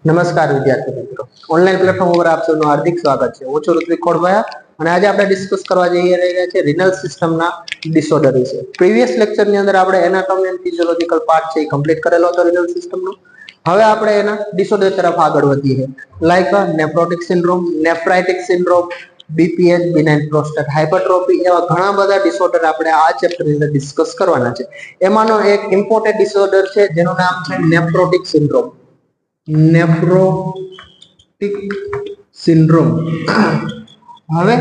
નમસ્કાર વિદ્યાર્થી મિત્રો, ઓનલાઈન પ્લેટફોર્મ ઉપર આપ સૌનું હાર્દિક સ્વાગત છે. હું છું ઋત્વિક ખોડભાયા અને આજે આપણે ડિસ્કસ કરવા જઈ રહ્યા છીએ રિનલ સિસ્ટમના ડિસઓર્ડર વિશે. પ્રીવિયસ લેક્ચરની અંદર આપણે એનાટોમી એન્ડ ફિઝિયોલોજીકલ પાર્ટ છે એ કમ્પ્લીટ કરેલો હતો રિનલ સિસ્ટમનો. હવે આપણે એના ડિસઓર્ડર તરફ આગળ વધીએ, like nephrotic syndrome, nephritic syndrome, BPH, benign prostate hypertrophy, એવા ઘણા બધા ડિસઓર્ડર આપણે આ ચેપ્ટરની અંદર ડિસ્કસ કરવાના છે. એમાંનો એક ઇમ્પોર્ટન્ટ ડિસઓર્ડર છે જેનું નામ છે નેફ્રોટિક સિન્ડ્રોમ. Nephrotic syndrome. હવે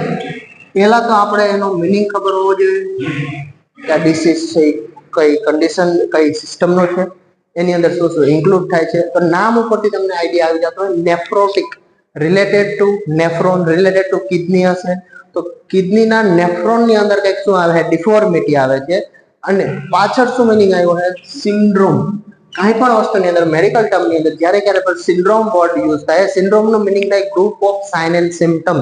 પહેલા તો આપણે એનો મિનિંગ ખબર હોવો જોઈએ કે આ ડિસીઝ છે કઈ કન્ડિશન કઈ સિસ્ટમનો છે, એની અંદર શું શું ઇન્ક્લુડ થાય છે. તો નામ ઉપરથી તમને આઈડિયા આવી જતો હોય. Nephrotic related to nephron, related to kidney હશે તો કિડનીના નેફ્રોનની અંદર કંઈક શું આવે છે, ડિફોર્મિટી આવે છે. અને પાછળ શું મિનિંગ આવ્યો છે, સિન્ડ્રોમ. કાંઈ પણ વસ્તુની અંદર મેડિકલ ટર્મની અંદર જ્યારે ક્યારે પણ સિન્ડ્રોમ વર્ડ યુઝ થાય, સિન્ડ્રોમનો મિનિંગ થાય group of sign and symptom,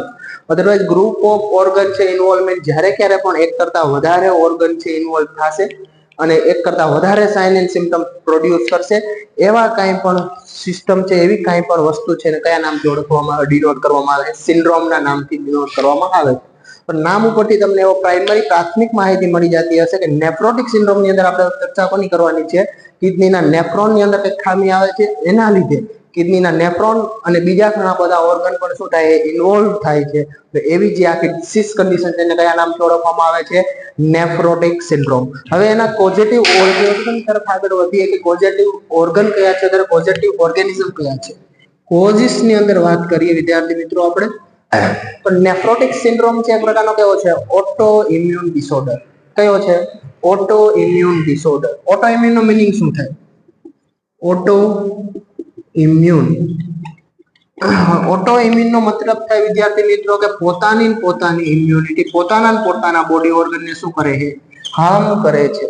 otherwise group of organ છે ઇન્વોલ્વમેન્ટ. જ્યારે ક્યારે પણ એક કરતા વધારે ઓર્ગન છે ઇન્વોલ્વ થશે અને એક કરતા વધારે સાઇન એન્ડ સિમ્પટમ પ્રોડ્યુસ કરશે, એવા કાંઈ પણ સિસ્ટમ છે, એવી કાંઈ પણ વસ્તુ છે ને કયા નામથી ઓળખવામાં આવે, ડિનોટ કરવામાં આવે, સિન્ડ્રોમના નામથી ડિનોટ કરવામાં આવે છે. પણ નામ ઉપરથી તમને એવો પ્રાઇમરી પ્રાથમિક માહિતી મળી જતી હશે કે નેફ્રોટિક સિન્ડ્રોમની અંદર આપણે ચર્ચા કોની કરવાની છે, કિડનીના નેફ્રોનની અંદર કંઈક ખામી આવે છે, એના લીધે કિડનીના નેફ્રોન અને બીજા ઘણા બધા ઓર્ગન પણ શું થાય, ઇન્વોલ્વ થાય છે. તો એવી જે આખી ડિસીઝ કન્ડિશન છે એને કયા નામથી ઓળખવામાં આવે છે, નેફ્રોટિક સિન્ડ્રોમ. હવે એના કોઝેટિવ ઓર્ગેનિઝમ તરફ આગળ વધીએ કે કોઝેટિવ ઓર્ગન કયા છે, ત્યારે કોઝેટિવ ઓર્ગેનિઝમ કયા છે. કોઝિસની અંદર વાત કરીએ વિદ્યાર્થી મિત્રો આપણે, તો નેફ્રોટિક સિન્ડ્રોમ છે એક પ્રકારનો કેવો છે, ઓટો ઇમ્યુન ડિસઓર્ડર. કયો છે, auto immune disorder. Auto immune નો મિનિંગ શું થાય, ઓટો ઇમ્યુન. ઓટો ઇમ્યુન નો મતલબ થાય વિદ્યાર્થી મિત્રો કે પોતાની ઇમ્યુનિટી પોતાના બોડી ઓર્ગનને શું કરે છે, હાર્મ કરે છે.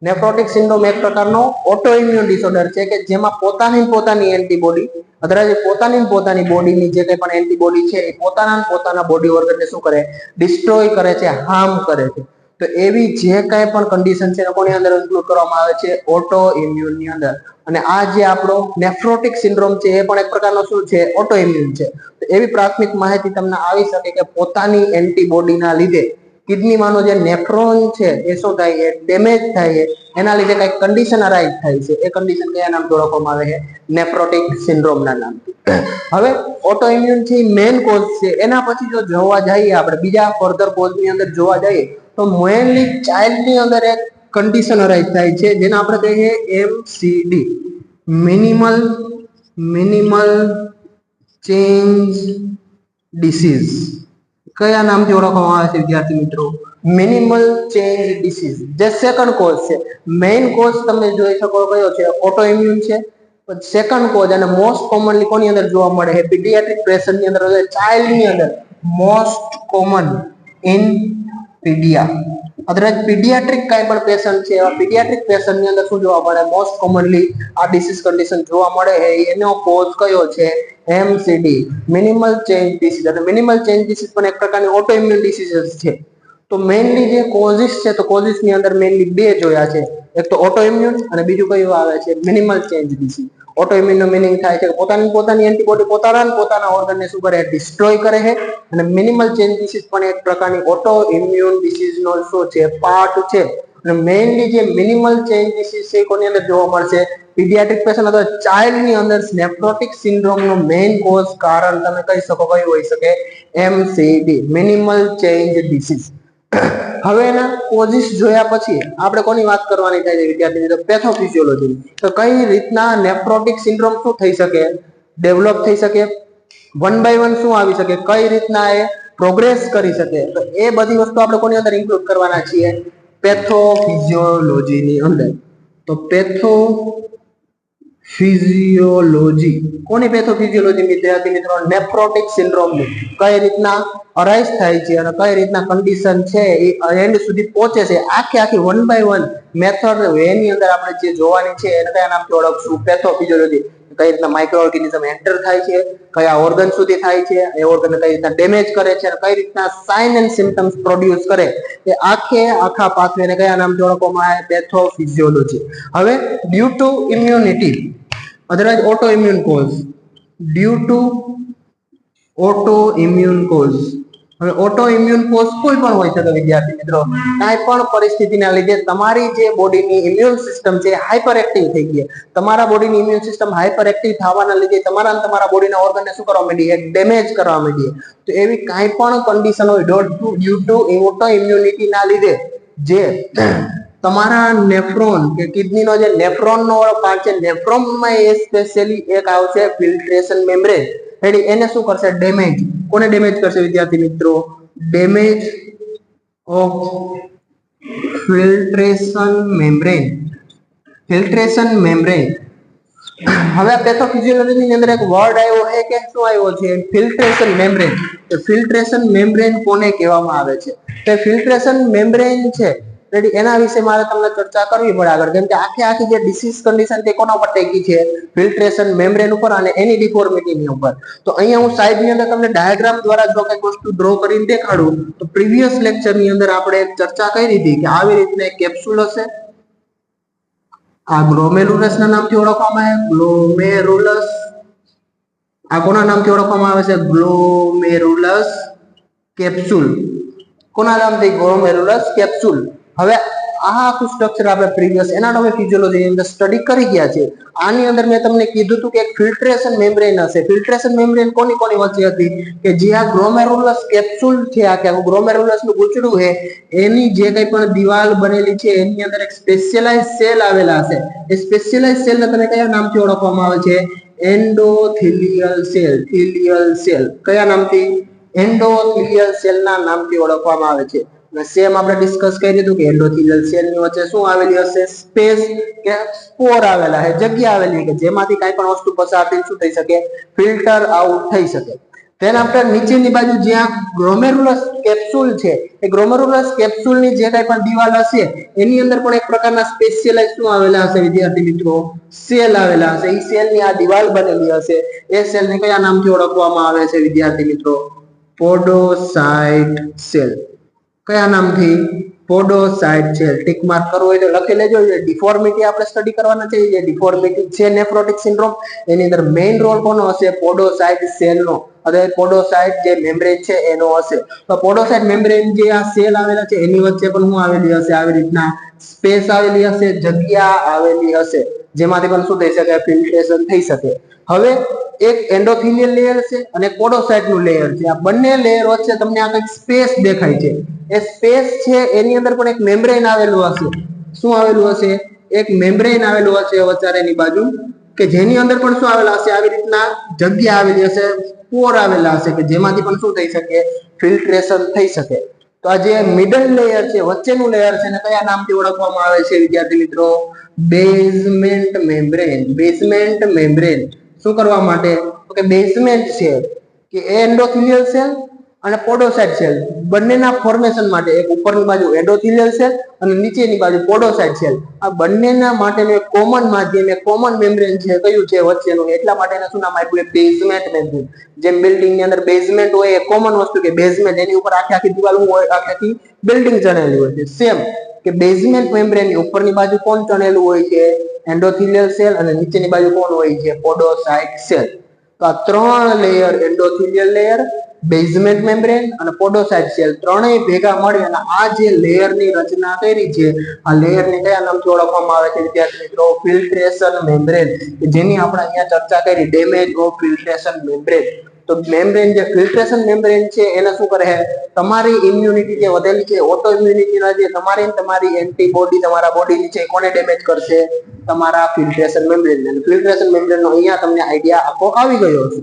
નેફ્રોટિક સિન્ડ્રોમ એક પ્રકારનો ઓટો ઇમ્યુન ડિસઓર્ડર છે કે જેમાં પોતાની એન્ટીબોડી, અધરવાઇઝ પોતાની બોડીની જે કંઈ પણ એન્ટીબોડી છે એ પોતાના બોડી ઓર્ગનને શું કરે, ડિસ્ટ્રોય કરે છે, હાર્મ કરે છે. તો એવી જે કાંઈ પણ કન્ડિશન છે કોની અંદર ઇન્ક્લુડ કરવામાં આવે છે, ઓટો ઇમ્યુનની અંદર. અને આ જે આપણો નેફ્રોટિક સિન્ડ્રોમ છે એ પણ એક પ્રકારનો શું છે, ઓટો ઇમ્યુન છે. તો એવી પ્રાથમિક માહિતી તમને આવી શકે કે પોતાની એન્ટીબોડીના લીધે કિડનીમાંનો જે નેફ્રોન છે એ શું થાય છે, ડેમેજ થાય છે. એના લીધે કઈ કન્ડિશન અરાઇઝ થાય છે. એ કન્ડિશન કયા નામથી ઓળખવામાં આવે છે, નેફ્રોટિક સિન્ડ્રોમના નામથી. હવે ઓટો ઇમ્યુન છે મેઇન કોઝ છે. એના પછી જો જોવા જઈએ આપણે બીજા ફર્ધર કોઝની અંદર જોવા જઈએ તો મેઇનલી ચાઇલ્ડની અંદર એક કન્ડિશન અરાઇઝ થાય છે જેને આપણે કહીએ MCD, મિનિમલ ચેન્જ ડિસીઝ. કયા નામથી ઓળખવામાં આવે છે વિદ્યાર્થી મિત્રો, મિનિમલ ચેન્જ ડિસીઝ. જે સેકન્ડ કોઝ છે. મેઇન કોઝ તમે જોઈ શકો કયો છે, ઓટો ઇમ્યુન છે. સેકન્ડ કોઝ અને મોસ્ટ કોમનલી કોની અંદર જોવા મળે છે, પીડિયાટ્રિક પેશન્ટની અંદર, ચાઇલ્ડની અંદર most common in paedia. Otherwise paediatric કાંઈ પણ પેશન્ટ છે એવા પીડિયાટ્રિક પેશન્ટની અંદર શું જોવા મળે, મોસ્ટ કોમનલી આ ડિસીઝ કન્ડિશન જોવા મળે છે. એનો કોઝ કયો છે, MCD, મિનિમલ ચેન્જ ડિસીઝ. અને મિનિમલ ચેન્જ ડિસીઝ પણ એક પ્રકારની ઓટો ઇમ્યુન ડિસીઝ છે. તો મેઇનલી જે કોઝિસ છે, તો કોઝિસની અંદર મેઇનલી બે જોયા છે, એક તો ઓટો ઇમ્યુન અને બીજું કયું આવે છે, minimal change disease. Auto immune નો મિનિંગ થાય છે કે પોતાની એન્ટીબોડી પોતાના ઓર્ગનને શું કરે, ડિસ્ટ્રોય કરે છે. અને મિનિમલ ચેન્જ ડિસીઝ પણ એક પ્રકારની ઓટો ઇમ્યુન ડિસીઝનો શું છે, પાર્ટ છે. અને મેઇનલી જે મિનિમલ ચેન્જ ડિસીઝ છે કોની અંદર જોવા મળશે, પીડિયાટ્રિક પેશન્ટ અથવા ચાઇલ્ડની અંદર. નેફ્રોટિક સિન્ડ્રોમનો મેઇન કોઝ કારણ તમે કહી શકો કયું હોઈ શકે, MCD, મિનિમલ ચેન્જ ડિસીઝ. હવે એના કોઝિસ જોયા પછી આપણે કોની વાત કરવાની થાય છે વિદ્યાર્થી મિત્રો, પેથોફિઝિયોલોજી. તો કઈ રીતના નેફ્રોટિક સિન્ડ્રોમ શું થઈ શકે, ડેવલપ થઈ શકે, વન બાય વન શું આવી શકે, કઈ રીતના એ પ્રોગ્રેસ કરી શકે. તો એ બધી વસ્તુ આપણે કોની અંદર ઇન્ક્લુડ કરવાના છીએ, પેથોફિઝિયોલોજીની અંદર. તો પેથોફિઝિયોલોજી કોની પેથોફિઝિયોલોજી વિદ્યાર્થી મિત્રો, નેફ્રોટિક સિન્ડ્રોમની. કઈ રીતના અરાઇઝ થાય છે અને કઈ રીતના કન્ડિશન છે એ એન્ડ સુધી પહોંચે છે, આખી વન બાય વન મેથડ વેની અંદર આપણે જે જોવાની છે એને કયા નામથી ઓળખશું, પેથોફિઝિયોલોજી. કઈ રીતના માઇક્રો ઓર્ગેનિઝમ એન્ટર થાય છે, કયા ઓર્ગન સુધી થાય છે, એ ઓર્ગન કઈ રીતના ડેમેજ કરે છે, અને કઈ રીતના સાઇન એન્ડ સિમ્પટમ્સ પ્રોડ્યુસ કરે, એ આખા પાથવેને કયા નામથી ઓળખવામાં આવે, પેથોફિઝિયોલોજી. હવે due to immunity, otherwise auto immune cause, due to auto immune cause. હવે ઓટો ઇમ્યુન કોઝ કોઈ પણ હોય શકે વિદ્યાર્થી મિત્રો. કાંઈ પણ પરિસ્થિતિના લીધે તમારી જે બોડીની ઇમ્યુન સિસ્ટમ છે હાઇપર એક્ટિવ થઈ ગઈ. તમારા બોડીની ઇમ્યુન સિસ્ટમ હાઇપર એક્ટિવ થવાના લીધે તમારા બોડીના ઓર્ગનને શું કરવા માંડી? ડેમેજ કરવા માંડી. તો એવી કાંઈ પણ કન્ડિશન હોય ડ્યુ ટુ ઓટો ઇમ્યુનિટીના લીધે જે તમારા નેફ્રોન કે કિડનીનો જે નેફ્રોનનો પાર્ટ છે, નેફ્રોનમાં એ સ્પેશિયલી એક આવશે ફિલ્ટ્રેશન મેમ્બ્રેન. એને શું કરશે? ડેમેજ. કોને ડેમેજ કરશે વિદ્યાર્થી મિત્રો? Damage of filtration membrane. Filtration membrane. હવે આ પેથોફિઝિયોલોજી ની અંદર એક વર્ડ આવ્યો છે કે શું આવ્યો છે? Filtration membrane. તો ફિલ્ટ્રેશન મેમ્બ્રેન કોને કહેવામાં આવે છે? તો ફિલ્ટ્રેશન મેમ્બ્રેન છે રેડી, એના વિશે મારે તમને ચર્ચા કરવી પડે આગળ, કેમ કે આખી જે ડિસીઝ કન્ડિશન તે કોના ઉપર ટેકી છે? ફિલ્ટ્રેશન મેમ્બ્રેન ઉપર અને એની ડિફોર્મિટીની ઉપર. તો અહીંયા હું સાઈડની અંદર તમને ડાયાગ્રામ દ્વારા જો કંઈક વસ્તુ ડ્રો કરીને દેખાડું તો પ્રીવિયસ લેક્ચરની અંદર આપણે ચર્ચા કરી હતી કે આવી રીતના એક કેપ્સ્યુલ હશે. આ ગ્લોમેરુલસ ના નામથી ઓળખવામાં આવે. ગ્લોમેરુલસ આ કોના નામથી ઓળખવામાં આવે છે? ગ્લોમેરુલસ કેપ્સ્યુલ. કોના નામથી? ગ્લોમેરુલસ કેપ્સ્યુલ. હવે આ આખું સ્ટ્રક્ચર આપણે પ્રીવિયસ એનાટોમી ફિઝિયોલોજી ની અંદર સ્ટડી કરી ગયા છે. આની અંદર મેં તમને કીધું હતું કે એક ફિલ્ટ્રેશન મેમ્બ્રેન હશે. ફિલ્ટ્રેશન મેમ્બ્રેન કોની વચ્ચે હતી? કે જે આ ગ્લોમેરુલસ કેપ્સ્યુલ છે, આ કે ગ્લોમેરુલસ નું ગૂંચળું છે, એની જે કંઈ પણ દિવાલ બનેલી છે એની અંદર એક સ્પેશિયલાઇઝ સેલ આવેલા હશે. એ સ્પેશિયલાઇઝ સેલને તમે કયા નામથી ઓળખવામાં આવે છે? Endothelial cell. થિલિયલ સેલ. કયા નામથી? એન્ડોથેલિયલ સેલના નામથી ઓળખવામાં આવે છે. સેમ આપણે ડિસ્કસ કરી દીધું કે એન્ડોથેલિયલ સેલની વચ્ચે શું આવેલી હશે? સ્પેસ કે સ્પોર આવેલા છે, જગ્યા આવેલી કે જેમાંથી કાંઈ પણ વસ્તુ પસાર થઈ શું થઈ શકે? ફિલ્ટર આઉટ થઈ શકે. તેન આપણે નીચેની બાજુ જ્યાં ગ્લોમેરુલસ કેપ્સ્યુલ છે, એ ગ્લોમેરુલસ કેપ્સ્યુલની જે કાંઈ પણ દિવાલ હશે એની અંદર પણ એક પ્રકારના સ્પેશિયલાઇઝ શું આવેલા હશે વિદ્યાર્થી મિત્રો? સેલ આવેલા હશે. એ સેલની આ દિવાલ બનેલી હશે. એ સેલને કયા નામથી ઓળખવામાં આવે છે વિદ્યાર્થી મિત્રો? પોડોસાઇટ સેલ. કયા નામથી? પોડોસાઇટ સેલ. ટિક માર્ક કરવો હોય તો લખી લેજો. ડિફોર્મિટી આપણે સ્ટડી કરવાના છે. જે ડિફોર્મિટી છે નેફ્રોટિક સિન્ડ્રોમ, એની અંદર મેઇન રોલ કોનો હશે? પોડોસાઇટ સેલનો. અને પોડોસાઇટ જે મેમ્બ્રેન છે એનો હશે. તો પોડોસાઇટ મેમ્બ્રેન જે આ સેલ આવેલા છે એની વચ્ચે પણ શું આવેલી હશે? આવી રીતના સ્પેસ આવેલી હશે, જગ્યા આવેલી હશે, જેમાંથી પણ શું થઈ શકે? ફિલ્ટ્રેશન થઈ શકે. હવે એક એન્ડોથેલિયલ લેયર છે અને પોડોસાઇટ નું લેયર છે. આ બંને લેયર વચ્ચે તમને આ કંઈક સ્પેસ દેખાય છે. એ સ્પેસ છે એની અંદર પણ એક મેમ્બ્રેન આવેલું હશે. શું આવેલું હશે? એક મેમ્બ્રેન આવેલું હશે વચારેની બાજુ, કે જેની અંદર પણ શું આવેલા હશે? આવી રીતના જગ્યા આવેલી હશે, પોર આવેલા હશે, કે જેમાંથી પણ શું થઈ શકે? ફિલ્ટ્રેશન થઈ શકે. તો આ જે મિડલ લેયર છે, વચ્ચેનું લેયર છે, ને કયા નામથી ઓળખવામાં આવે છે વિદ્યાર્થી મિત્રો? Basement membrane. Basement membrane. શું કરવા માટે? તો કે બેઝમેન્ટ છે કે એન્ડોથેલિયલ સેલ અને પોડોસાઇટ સેલ બંનેના ફોર્મેશન માટે, એક ઉપરની બાજુ એન્ડોથેલિયલ સેલ અને નીચેની બાજુ પોડોસાઇટ સેલ, આ બંનેના માટેનું એક કોમન માધ્યમ, એક કોમન મેમ્બ્રેન છે. કયું છે? વચ્ચેનું. એટલા માટે શું નામ આપ્યું? Basement membrane. જેમ બિલ્ડિંગ ની અંદર બેઝમેન્ટ હોય એ કોમન વસ્તુ, કે બેઝમેન્ટ એની ઉપર આખી દિવાલ હોય, આખી બિલ્ડિંગ ચણેલી હોય છે. સેમ કે બેઝમેન્ટ મેમ્બ્રેનની ઉપરની બાજુ કોણ ચણેલું હોય છે? Endothelial cell. અને નીચેની બાજુ કોણ હોય છે? પોડોસાઇટ સેલ. તો આ ત્રણ layer, endothelial layer, basement membrane અને પોડોસાઇટ સેલ, ત્રણેય ભેગા મળી અને આ જે લેયરની રચના કરી છે, આ લેયરને કયા નામથી ઓળખવામાં આવે છે વિદ્યાર્થી મિત્રો? Filtration membrane. જેની આપણે અહીંયા ચર્ચા કરી, ડેમેજ ઓફ ફિલ્ટ્રેશન મેમ્બ્રેન. તો મેમ્બ્રેન, જે ફિલ્ટ્રેશન મેમ્બ્રેન છે એને શું કરે? તમારી ઇમ્યુનિટી જે વધેલી છે, ઓટો ઇમ્યુનિટીના જે તમારી એન્ટીબોડી તમારા બોડીની છે, કોને ડેમેજ કરશે? તમારા ફિલ્ટ્રેશન મેમ્બ્રેન. ફિલ્ટ્રેશન મેમ્બ્રેનનો અહીંયા તમને આઈડિયા આખો આવી ગયો છે.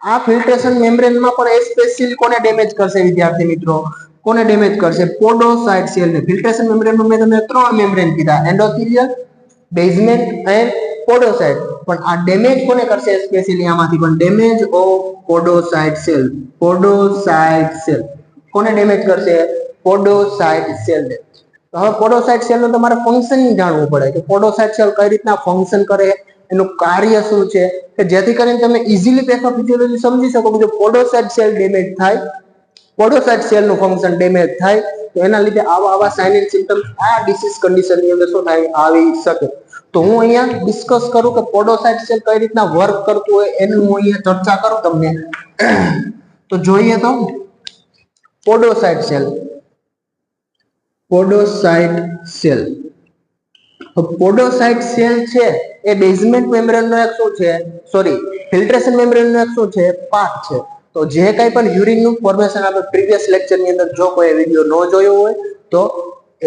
આ ફિલ્ટ્રેશન મેમ્બ્રેનમાં પણ એ સ્પેશિયલી કોને ડેમેજ કરશે વિદ્યાર્થી મિત્રો? કોને ડેમેજ કરશે? પોડોસાઇટ સેલને. ફિલ્ટ્રેશન મેમ્બ્રેનમાં મેં તમને ત્રણ મેમ્બ્રેન કીધા, એન્ડોથેલિયલ, બેઝમેન્ટ એન્ડ પોડોસાઇટ. પણ આ ડેમેજ કોને કરશે સ્પેશિયલી? આમાંથી પણ ડેમેજ ઓફ પોડોસાઇટ સેલ. પોડોસાઇટ સેલ કોને ડેમેજ કરશે? પોડોસાઇટ સેલને. તો હવે પોડોસાઇટ સેલનું તમારે ફંક્શન જાણવું પડે કે પોડોસાઇટ સેલ કઈ રીતના ફંક્શન કરે, એનું કાર્ય શું છે, કે જેથી કરીને તમે ઇઝીલી પેથોફિઝિયોલોજી સમજી શકો કે જો પોડોસાઇટ સેલ ડેમેજ થાય પોડોસાઇટ સેલનું ફંક્શન ડેમેજ થાય તો એના લીધે આવા સાઇન એન્ડ સિમ્પટમ્સ આ ડિસીઝ કન્ડિશનની અંદર શું થાય આવી શકે. તો હું અહીંયા ડિસ્કસ કરું કે પોડોસાઇટ સેલ કઈ રીતના વર્ક કરતું હોય એનું હું અહીંયા ચર્ચા કરું તમને. તો જોઈએ તો પોડોસાઇટ સેલ પોડોસાઇટ સેલ છે એ બેઝમેન્ટ મેમ્બ્રેનનો એક શું છે ફિલ્ટ્રેશન મેમ્બ્રેનનો એક શું છે પાર્ટ છે. તો જે કંઈ પણ યુરિનનું ફોર્મેશન આપણે પ્રીવિયસ લેક્ચરની અંદર જો કોઈ વિડીયો ન જોયો હોય તો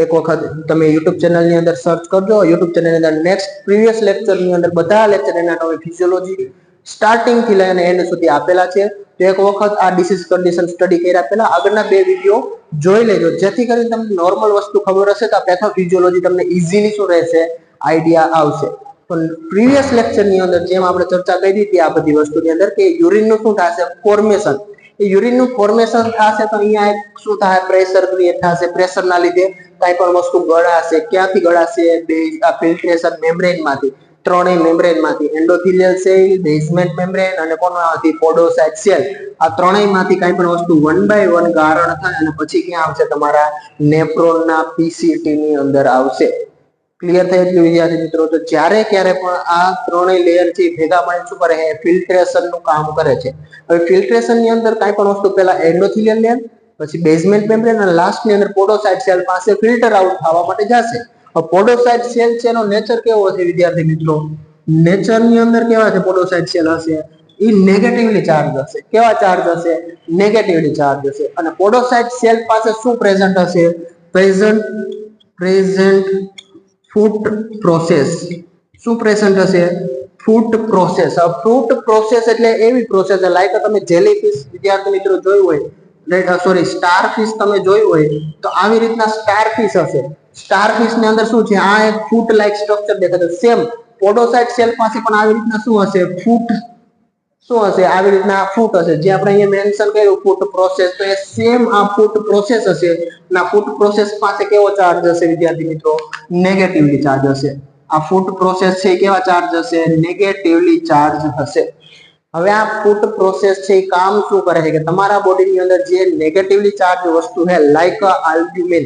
એક વખત તમે યુટ્યુબ ચેનલની અંદર સર્ચ કરજો. યુટ્યુબ ચેનલની અંદર નેક્સ્ટ પ્રીવિયસ લેક્ચરની અંદર બધા લેક્ચર એનાટોમી ફિઝિયોલોજી સ્ટાર્ટિંગ થી લઈને એન્ડ સુધી આપેલા છે. તો એક વખત આ ડિસીઝ કન્ડિશન સ્ટડી કર્યા પહેલા આગળના 2 વિડીયો જોઈ લેજો, જેથી કરીને તમને નોર્મલ વસ્તુ ખબર હશે તો પેથોફિઝિયોલોજી તમને ઈઝીલી શું રહેશે આઈડિયા આવશે. પણ પ્રીવિયસ લેક્ચરની અંદર જેમ આપણે ચર્ચા કરી હતી આ બધી વસ્તુની અંદર કે યુરિનનું શું થશે ફોર્મેશન, એ યુરિનનું ફોર્મેશન થશે તો અહીંયા એક શું થાય પ્રેશર ક્રિએટ થશે. પ્રેશરના લીધે કાંઈ પણ વસ્તુ ગળાશે. ક્યાંથી ગળાશે? આ ફિલ્ટ્રેશન મેમ્બ્રેનમાંથી, ત્રણેય મેમ્બ્રેનમાંથી, એન્ડોથેલિયલ સેલ, બેઝમેન્ટ મેમ્બ્રેન અને કોનામાંથી પોડોસાઇટ સેલ. આ ત્રણેયમાંથી કાંઈ પણ વસ્તુ 1 બાય 1 ગારણ થાય અને પછી ક્યાં આવશે તમારા નેફ્રોનના પીસીટી ની અંદર આવશે. ક્લિયર થઈ ગયું વિદ્યાર્થી મિત્રો? તો જ્યારે ક્યારે પણ આ ત્રણેય લેયર છે ભેગા મળીને શું કરે છે ફિલ્ટ્રેશન નું કામ કરે છે. હવે ફિલ્ટ્રેશન ની અંદર કાંઈ પણ વસ્તુ પહેલા એન્ડોથેલિયલ લેયર, પછી બેઝમેન્ટ મેમ્બ્રેન અને લાસ્ટ ની અંદર પોડોસાઇટ સેલ પાસે ફિલ્ટર આઉટ થવા માટે જશે. પોડોસાઇટ સેલ છે એનો નેચર કેવો હશે વિદ્યાર્થી મિત્રો? નેચર ની અંદર કેવા છે પોડોસાઇટ સેલ હશે? એ નેગેટિવલી ચાર્જ હશે. કેવા ચાર્જ હશે? નેગેટિવલી ચાર્જ હશે. અને પોડોસાઇટ સેલ પાસે શું પ્રેઝન્ટ હશે? પ્રેઝન્ટ ફૂટ પ્રોસેસ. શું પ્રેઝન્ટ હશે? ફૂટ પ્રોસેસ. ફૂટ પ્રોસેસ એટલે એવી પ્રોસેસ લાઈક તમે જેલીફિશ વિદ્યાર્થી મિત્રો જોયું હોય, સ્ટારફિશ તમે જોયું હોય તો આવી રીતના સ્ટારફિશ હશે. સ્ટારફિશ ની અંદર શું છે? આ એક ફૂટ લાઈક સ્ટ્રક્ચર દેખાશે. સેમ પોડોસાઇટ સેલ પાસે પણ આવી રીતના શું હશે? ફૂટ આવી રીતના ફૂટ હશે. જે આપણે અહીંયા મેન્શન કર્યું ફૂટ પ્રોસેસ, તો એ સેમ આ ફૂટ પ્રોસેસ હશે. ના ફૂટ પ્રોસેસ પાસે કેવો ચાર્જ હશે વિદ્યાર્થી મિત્રો? નેગેટિવલી ચાર્જ હશે. આ ફૂટ પ્રોસેસ છે કેવા ચાર્જ હશે? નેગેટિવલી ચાર્જ હશે. હવે આ ફૂટ પ્રોસેસ છે એ કામ શું કરે છે કે તમારા બોડીની અંદર જે નેગેટિવલી ચાર્જ વસ્તુ છે લાઈક આલ્બ્યુમિન,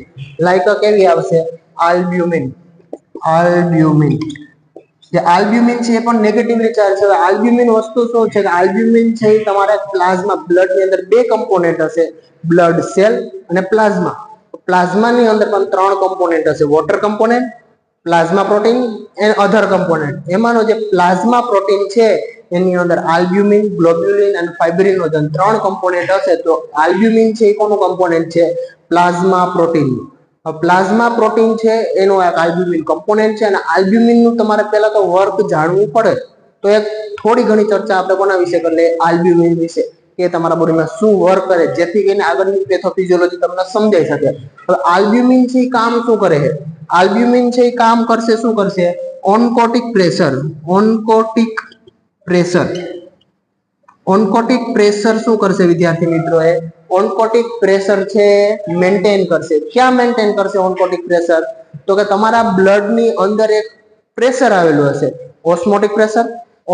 લાઈક કેવી આવશે? આલ્બ્યુમિન. જે આલ્બ્યુમિન છે એ પણ નેગેટિવલી ચાર્જ છે. આલ્બ્યુમિન વસ્તુ શું છે કે આલ્બ્યુમિન છે એ તમારા પ્લાઝમા બ્લડ ની અંદર 2 કમ્પોનેન્ટ હશે, બ્લડ સેલ અને પ્લાઝમા. પ્લાઝમા ની અંદર પણ 3 કમ્પોનેન્ટ હશે, water component, plasma protein and other component. એમાંનો જે પ્લાઝમા પ્રોટીન છે એની અંદર આલ્બ્યુમિન, ગ્લોબ્યુલિન અને ફાઇબ્રિન વજન 3 કમ્પોનેન્ટ હશે. તો આલ્બ્યુમિન છે એ કોનું કમ્પોનેન્ટ છે? Plasma protein. પ્લાઝમા પ્રોટીન છે એનો એક આલ્બ્યુમિન કમ્પોનેન્ટ છે. અને આલ્બ્યુમિન નું તમારે પહેલા તો વર્ક જાણવું પડે. તો એક થોડી ઘણી ચર્ચા આપણે કોના વિશે કરી લઈએ? આલ્બ્યુમિન વિશે, કે તમારા બોડીમાં શું વર્ક કરે, જેથી કરીને આગળની પેથોફિઝિયોલોજી તમને સમજાઈ શકે. હવે આલ્બ્યુમિન છે એ કામ શું કરે છે? આલ્બ્યુમિન છે એ કામ કરશે શું કરશે? ઓન્કોટિક પ્રેશર. ઓન્કોટિક પ્રેશર શું કરશે વિદ્યાર્થી મિત્રો? એ ઓન્કોટિક પ્રેશર છે મેન્ટેન કરશે. ક્યાં મેન્ટેન કરશે ઓન્કોટિક પ્રેશર? તો કે તમારા બ્લડ ની અંદર એક પ્રેશર આવેલું હશે, osmotic pressure,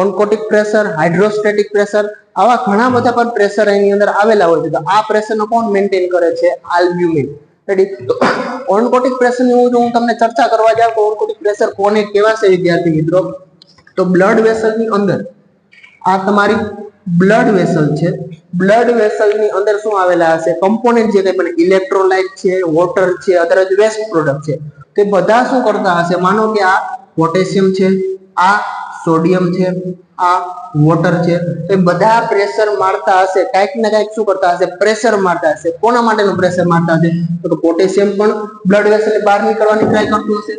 ઓન્કોટિક pressure, hydrostatic pressure, આવા ઘણા બધા પણ પ્રેશર એની અંદર આવેલા હોય છે. તો આ પ્રેશરનો કોણ મેન્ટેન કરે છે? આલ્બ્યુમિન. રેડી? તો ઓન્કોટિક પ્રેશર ની હું તમને ચર્ચા કરવા જાઉં તો ઓન્કોટિક પ્રેશર કોને કહેવાય છે વિદ્યાર્થી મિત્રો? તો બ્લડ વેસલ ની અંદર, આ તમારી બ્લડ વેસલ છે, બ્લડ વેસલ ની અંદર શું આવેલા હશે? કમ્પોનેન્ટ જે કંઈ પણ ઇલેક્ટ્રોલાઇટ છે, વોટર છે, અધર વેસ્ટ પ્રોડક્ટ છે, તે બધા શું કરતા હશે? માનો કે આ પોટેશિયમ છે, આ સોડિયમ છે, આ વોટર છે, તો એ બધા પ્રેશર મારતા હશે. કાંઈક ને કાંઈક શું કરતા હશે? પ્રેશર મારતા હશે. કોના માટેનું પ્રેશર મારતા હશે? તો પોટેશિયમ પણ બ્લડ વેસલની બહાર નીકળવાની ટ્રાય કરતું હશે,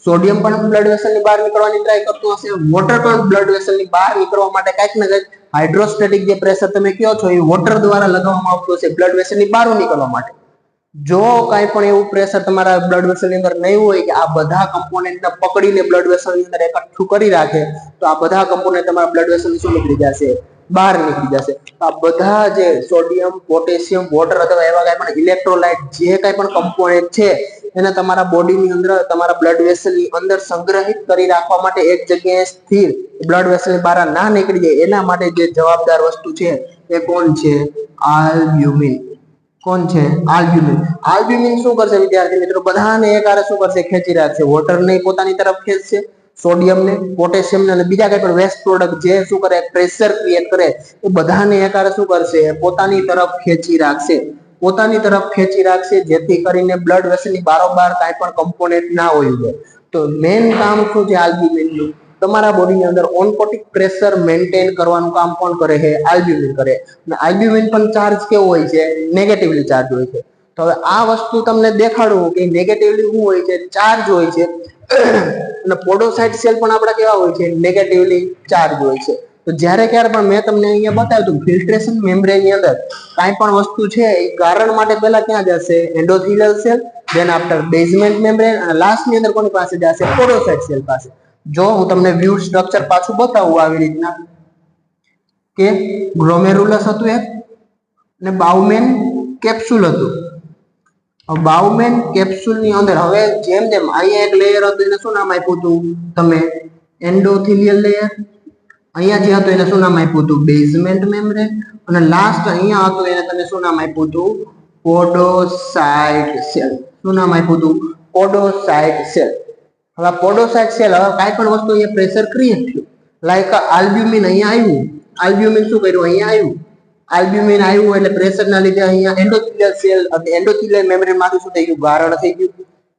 સોડિયમ પણ બ્લડ વેસલની બહાર નીકળવાની ટ્રાય કરતું હશે, વોટર પણ બ્લડ વેસલની બહાર નીકળવા માટે કાંઈક ને કાંઈક હાઇડ્રોસ્ટેટિક જે પ્રેશર તમે કહો છો એ વોટર દ્વારા લગાવવામાં આવતું હશે બ્લડ વેસલની બહાર નીકળવા માટે. જો કાંઈ પણ એવું પ્રેશર તમારા બ્લડ વેસલની અંદર નહીં હોય કે આ બધા કમ્પોનેન્ટને પકડીને બ્લડ વેસલની અંદર એકઠું કરી રાખે, તો આ બધા કમ્પોનેન્ટ તમારા બ્લડ વેસલની શું નીકળી જશે? બહાર નીકળી જશે. આ બધા જે સોડિયમ, પોટેશિયમ, વોટર અથવા એવા કાંઈ પણ ઇલેક્ટ્રોલાઇટ જે કાંઈ પણ કમ્પોનેન્ટ છે એને તમારા બોડીની અંદર, તમારા બ્લડ વેસલની અંદર સંગ્રહિત કરી રાખવા માટે એક જગ્યાએ સ્થિર બ્લડ વેસલની બહાર ના નીકળી જાય એના માટે જે જવાબદાર વસ્તુ છે એ કોણ છે? આલ્બ્યુમિન. કોણ છે? આલ્બ્યુમિન. આલ્બ્યુમિન શું કરશે વિદ્યાર્થી મિત્રો? બધાને એકહારે શું કરશે? ખેંચી રાખશે. વોટરને પોતાની તરફ ખેંચશે, સોડિયમને, પોટેશિયમને અને બીજા કઈ પણ વેસ્ટ પ્રોડક્ટ જે શું કરે, પ્રેશર ક્રિએટ કરે, એ બધાને એકહારે શું કરશે? પોતાની તરફ ખેંચી રાખશે. પોતાની તરફ ખેંચી રાખશે, જેથી કરીને બ્લડ વેસલની બારોબાર કાંઈ પણ કમ્પોનેન્ટ ના હોય. તો મેઇન કામ શું છે આલ્બ્યુમિનનું? તમારા બોડીની અંદર ઓન્કોટિક પ્રેશર મેન્ટેન કરવાનું કામ કોણ કરે છે? આલ્બ્યુમિન કરે. અને આલ્બ્યુમિન પણ ચાર્જ કેવો હોય છે? નેગેટિવલી ચાર્જ હોય છે. તો હવે આ વસ્તુ તમને દેખાડું કે નેગેટિવલી શું હોય છે? ચાર્જ હોય છે. અને પોડોસાઇટ સેલ પણ આપણા કેવા હોય છે? નેગેટિવલી ચાર્જ હોય છે. તો જ્યારે ક્યારે પણ મેં તમને અહીંયા બતાવ્યું હતું ફિલ્ટ્રેશન મેમ્બ્રેન ની અંદર કાંઈ પણ વસ્તુ છે એ ગારણ માટે પહેલા ક્યાં જશે? Endothelial cell, than after basement membrane, અને લાસ્ટ ની અંદર કોની પાસે જશે? પોડોસાઇટ સેલ પાસે. જો હું તમને વ્યૂ સ્ટ્રક્ચર પાછું બતાવું આવી રીતના કે ગ્લોમેરુલસ હતું એક અને બાઉમેન કેપ્સ્યુલ હતું. બાઉમેન કેપ્સ્યુલ ની અંદર હવે જેમ જેમ અહીંયા એક લેયર હતું એને શું નામ આપ્યું હતું તમે? Endothelial layer. અહીંયા જે હતું એને શું નામ આપ્યું હતું? Basement membrane. અને લાસ્ટ અહીંયા હતું એને તમે શું નામ આપ્યું હતું? પોડોસાઇટ સેલ. શું નામ આપ્યું હતું? પોડોસાઇટ સેલ. હવે પોડોસાઇટ સેલ હવે કાંઈ પણ વસ્તુ અહીંયા પ્રેશર ક્રિએટ થયું, લાઈક આલ્બ્યુમિન અહીંયા આવ્યું. આલ્બ્યુમિન શું કર્યું? અહીંયા આવ્યું. આલ્બ્યુમિન આવ્યું એટલે પ્રેશરના લીધે અહીંયા એન્ડોથેલિયલ સેલ એન્ડોથેલિયલ મેમ્બ્રેન માંથી શું થઈ ગયું? ગારણ થઈ ગયું,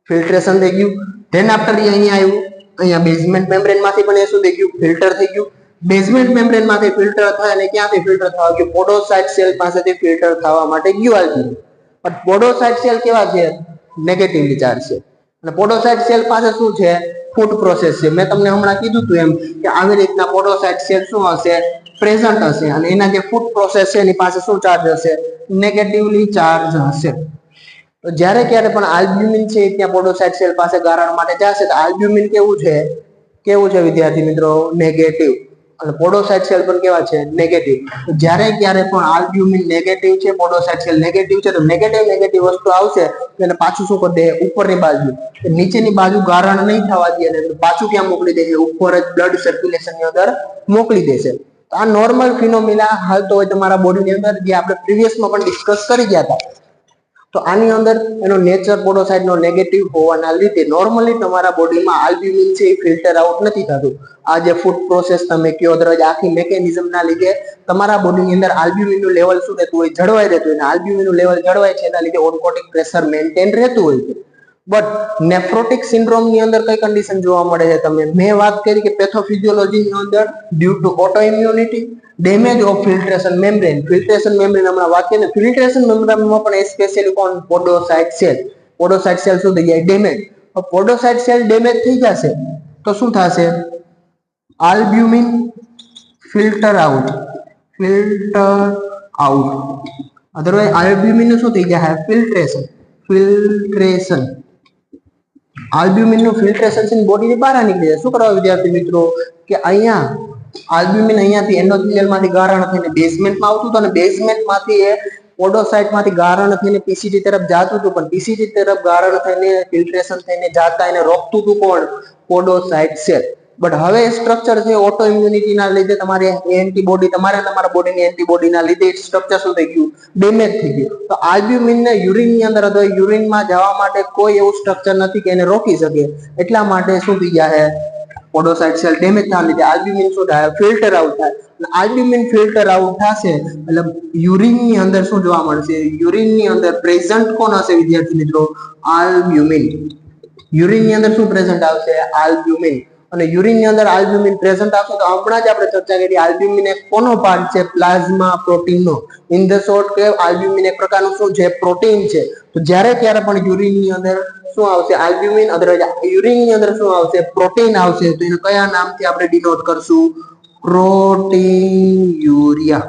ફિલ્ટ્રેશન થઈ ગયું. ધેન આફ્ટર અહીંયા આવ્યું, અહીંયા બેઝમેન્ટ મેમ્બ્રેન માંથી પણ એ શું થઈ ગયું? ફિલ્ટર થઈ ગયું. બેઝમેન્ટ મેમ્બ્રેન માંથી ફિલ્ટર થાય અને ક્યાંથી ફિલ્ટર થવા ગયું? પોડોસાઇટ સેલ પાસેથી ફિલ્ટર થવા માટે ગયું આલ્બ્યુમિન. પણ પોડોસાઇટ સેલ કેવા છે? નેગેટિવલી ચાર્જ છે. અને પોડોસાઇટ સેલ પાસે શું છે? ફૂડ પ્રોસેસ છે. મેં તમને હમણાં કીધું હતું એમ કે આવી રીતના પોડોસાઇટ સેલ શું હશે? પ્રેઝન્ટ હશે. અને એના જે ફૂડ પ્રોસેસ છે એની પાસે શું ચાર્જ હશે? નેગેટિવલી ચાર્જ હશે. તો જ્યારે ક્યારે પણ આલ્બ્યુમિન છે ત્યાં પોડોસાઇટ સેલ પાસે ગારણ માટે જશે તો આલ્બ્યુમિન કેવું છે? કેવું છે વિદ્યાર્થી મિત્રો? નેગેટિવ. અને પોડોસાઇટ સેલ પણ કેવા છે? નેગેટિવ. તો જ્યારે ક્યારે પણ આલ્બ્યુમિન નેગેટિવ છે, પોડોસાઇટ સેલ નેગેટિવ છે, તો નેગેટિવ વસ્તુ આવશે તો એને પાછું શું કરી દે? ઉપરની બાજુ, નીચેની બાજુ ગારણ નહીં થવા દે અને પાછું ક્યાં મોકલી દેશે? ઉપર જ બ્લડ સર્ક્યુલેશન ની અંદર મોકલી દેશે. તો આ નોર્મલ ફિનોમિના હાલતો હોય તમારા બોડીની અંદર, જે આપણે પ્રીવિયસમાં પણ ડિસ્કસ કરી ગયા હતા. તો આની અંદર એનો નેચર પોડોસાઇટનો નેગેટિવ હોવાના લીધે નોર્મલી તમારા બોડીમાં આલ્બ્યુમિન છે એ ફિલ્ટર આઉટ નથી થતું. આ જે ફૂડ પ્રોસેસ તમે કયો દરજ આખી મેકેનિઝમના લીધે તમારા બોડીની અંદર આલ્બ્યુમિનનું લેવલ શું રહેતું હોય? જળવાઈ રહેતું હોય. અને આલ્બ્યુમિનનું લેવલ જળવાય છે એના લીધે ઓન્કોટિક પ્રેશર મેન્ટેન રહેતું હોય છે. બટ નેફ્રોટિક સિન્ડ્રોમ ની અંદર કઈ કન્ડિશન જોવા મળે છે? તમે મેં વાત કરી કે પેથોફિઝિયોલોજી ની અંદર due to auto immunity, damage of filtration membrane. Filtration membrane હમણાં વાત કરીએ ને, ફિલ્ટ્રેશન મેમ્બ્રેનમાં પણ સ્પેશિયલી કોણ? પોડોસાઇટ સેલ. પોડોસાઇટ સેલ શું થઈ જાય? ડેમેજ. પોડોસાઇટ સેલ ડેમેજ થઈ જશે તો શું થશે? Albumin filter out. Otherwise albumin શું થઈ જાય? ફિલ્ટ્રેશન. આલ્બ્યુમિન નું ફિલ્ટ્રેશન છે બોડીની બહાર નીકળી જાય. શું કરવા વિદ્યાર્થી મિત્રો? કે અહીંયા આલ્બ્યુમિન અહીંયાથી એન્ડોથેલિયલ માંથી ગારણ થઈને બેઝમેન્ટમાં આવતું હતું અને બેઝમેન્ટ માંથી એ પોડોસાઇટ માંથી ગારણ થઈને પીસીટી તરફ જતું હતું. પણ પીસીટી તરફ ગારણ થઈને ફિલ્ટ્રેશન થઈને જાતા એને રોકતું હતું કોણ? પોડોસાઇટ સેલ. બટ હવે સ્ટ્રક્ચર છે ઓટો ઇમ્યુનિટીના લીધે તમારે એન્ટીબોડી તમારા બોડીની એન્ટીબોડીના લીધે સ્ટ્રક્ચર શું થઈ ગયું? ડેમેજ થઈ ગયું. તો આલ્બ્યુમિનને યુરિનની અંદર અથવા યુરિનમાં જવા માટે કોઈ એવું સ્ટ્રક્ચર નથી કે એને રોકી શકે. એટલા માટે શું થઈ જાય? પોડોસાઇટ સેલ ડેમેજ થવાના લીધે આલ્બ્યુમિન શું થાય? ફિલ્ટર આઉટ થાય. આલ્બ્યુમિન ફિલ્ટર આઉટ થશે એટલે યુરિનની અંદર શું જોવા મળશે? યુરિનની અંદર પ્રેઝન્ટ કોણ હશે વિદ્યાર્થી મિત્રો? આલ્બ્યુમિન. યુરિનની અંદર શું પ્રેઝન્ટ આવશે? આલ્બ્યુમિન. અને યુરિનની અંદર આલ્બ્યુમિન પ્રેઝન્ટ આવશે તો હમણાં જ આપણે ચર્ચા કરી આલ્બ્યુમિન એક કોનો પાર્ટ છે? પ્લાઝમા પ્રોટીનનો. ઇન ધ શોર્ટ કે આલ્બ્યુમિન એક પ્રકારનું શું છે? પ્રોટીન છે. તો જ્યારે ક્યારે પણ યુરિનની અંદર શું આવશે? આલ્બ્યુમિન. અધરવાઇઝ યુરિનની અંદર શું આવશે? પ્રોટીન આવશે. તો એને કયા નામથી આપણે ડિનોટ કરશું? Protein urea.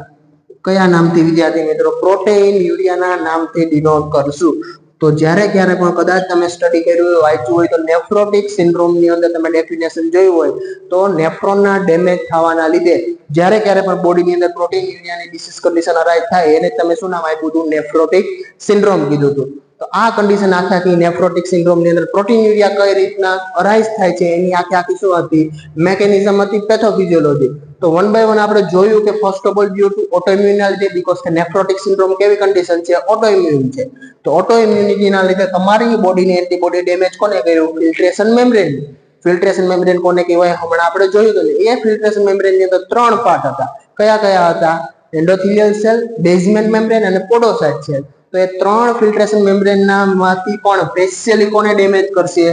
કયા નામથી વિદ્યાર્થી મિત્રો? પ્રોટીન યુરિયાના નામથી ડિનોટ કરશું. તો જ્યારે ક્યારે પણ કદાચ તમે સ્ટડી કર્યું હોય, વાંચ્યું હોય તો નેફ્રોટિક સિન્ડ્રોમ ની અંદર તમે ડેફિનેશન જોયું હોય તો નેફ્રોનના ડેમેજ થવાના લીધે જ્યારે ક્યારે પણ બોડીની અંદર પ્રોટીન યુરિયાની ડિસીઝ કન્ડિશન અરાઇઝ થાય એને તમે શું નામ આપ્યું હતું? નેફ્રોટિક સિન્ડ્રોમ કીધું હતું. તો આ કન્ડિશન આખી નેફ્રોટિક સિન્ડ્રોમ ની અંદર પ્રોટીન્યુરિયા કઈ રીતના અરાઇઝ થાય છે એની આખી શું હતી, મેકેનિઝમ હતી પેથોફિઝિયોલોજી. તો વન બાય વન આપણે જોયું કે first of all due to autoimmunity, because કે નેફ્રોટિક સિન્ડ્રોમ કેવી કન્ડિશન છે, ઓટોઇમ્યુન છે. તો ઓટોઇમ્યુનિટીના લીધે તમારી બોડીની એન્ટીબોડી ડેમેજ કોને કર્યું, ફિલ્ટ્રેશન મેમ્બ્રેન. ફિલ્ટ્રેશન મેમ્બ્રેન કોને કહેવાય, હમણાં આપણે જોયું હતું. એ ફિલ્ટ્રેશન મેમ્બ્રેન ની અંદર 3 પાર્ટ હતા. કયા કયા હતા, એન્ડોથેલિયલ સેલ, બેઝમેન્ટ મેમ્બ્રેન અને પોડોસાઇટ સેલ. તો એ 3 ફિલ્ટ્રેશન મેમ્બ્રેન ના માંથી પણ સ્પેશિયલી કોને ડેમેજ કરશે,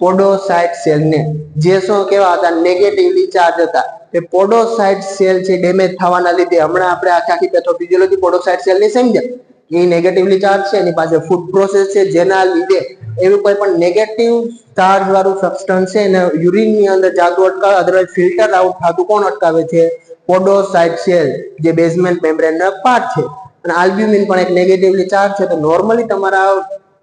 પોડોસાઇટ સેલને. જે શું કેવા હતા, નેગેટિવલી ચાર્જ હતા. એ પોડોસાઇટ સેલ છે ડેમેજ થવાના લીધે, હમણાં આપણે આખી પેથોફિઝિયોલોજી પોડોસાઇટ સેલ ની સમજ્યા. એ નેગેટિવલી ચાર્જ છે, એની પાસે ફૂડ પ્રોસેસ છે, જેના લીધે એવું કોઈ પણ નેગેટિવ ચાર્જ વાળું સબસ્ટન્સ છે ને યુરિન ની અંદર જાતું અટકાવે, અધરવાઇઝ ફિલ્ટર આઉટ થતું કોણ અટકાવે છે, પોડોસાઇટ સેલ, જે બેઝમેન્ટ મેમ્બ્રેન ના પાર્ટ છે. અને આલ્બ્યુમિન પણ એક નેગેટિવલી ચાર્જ છે. તો નોર્મલી તમારા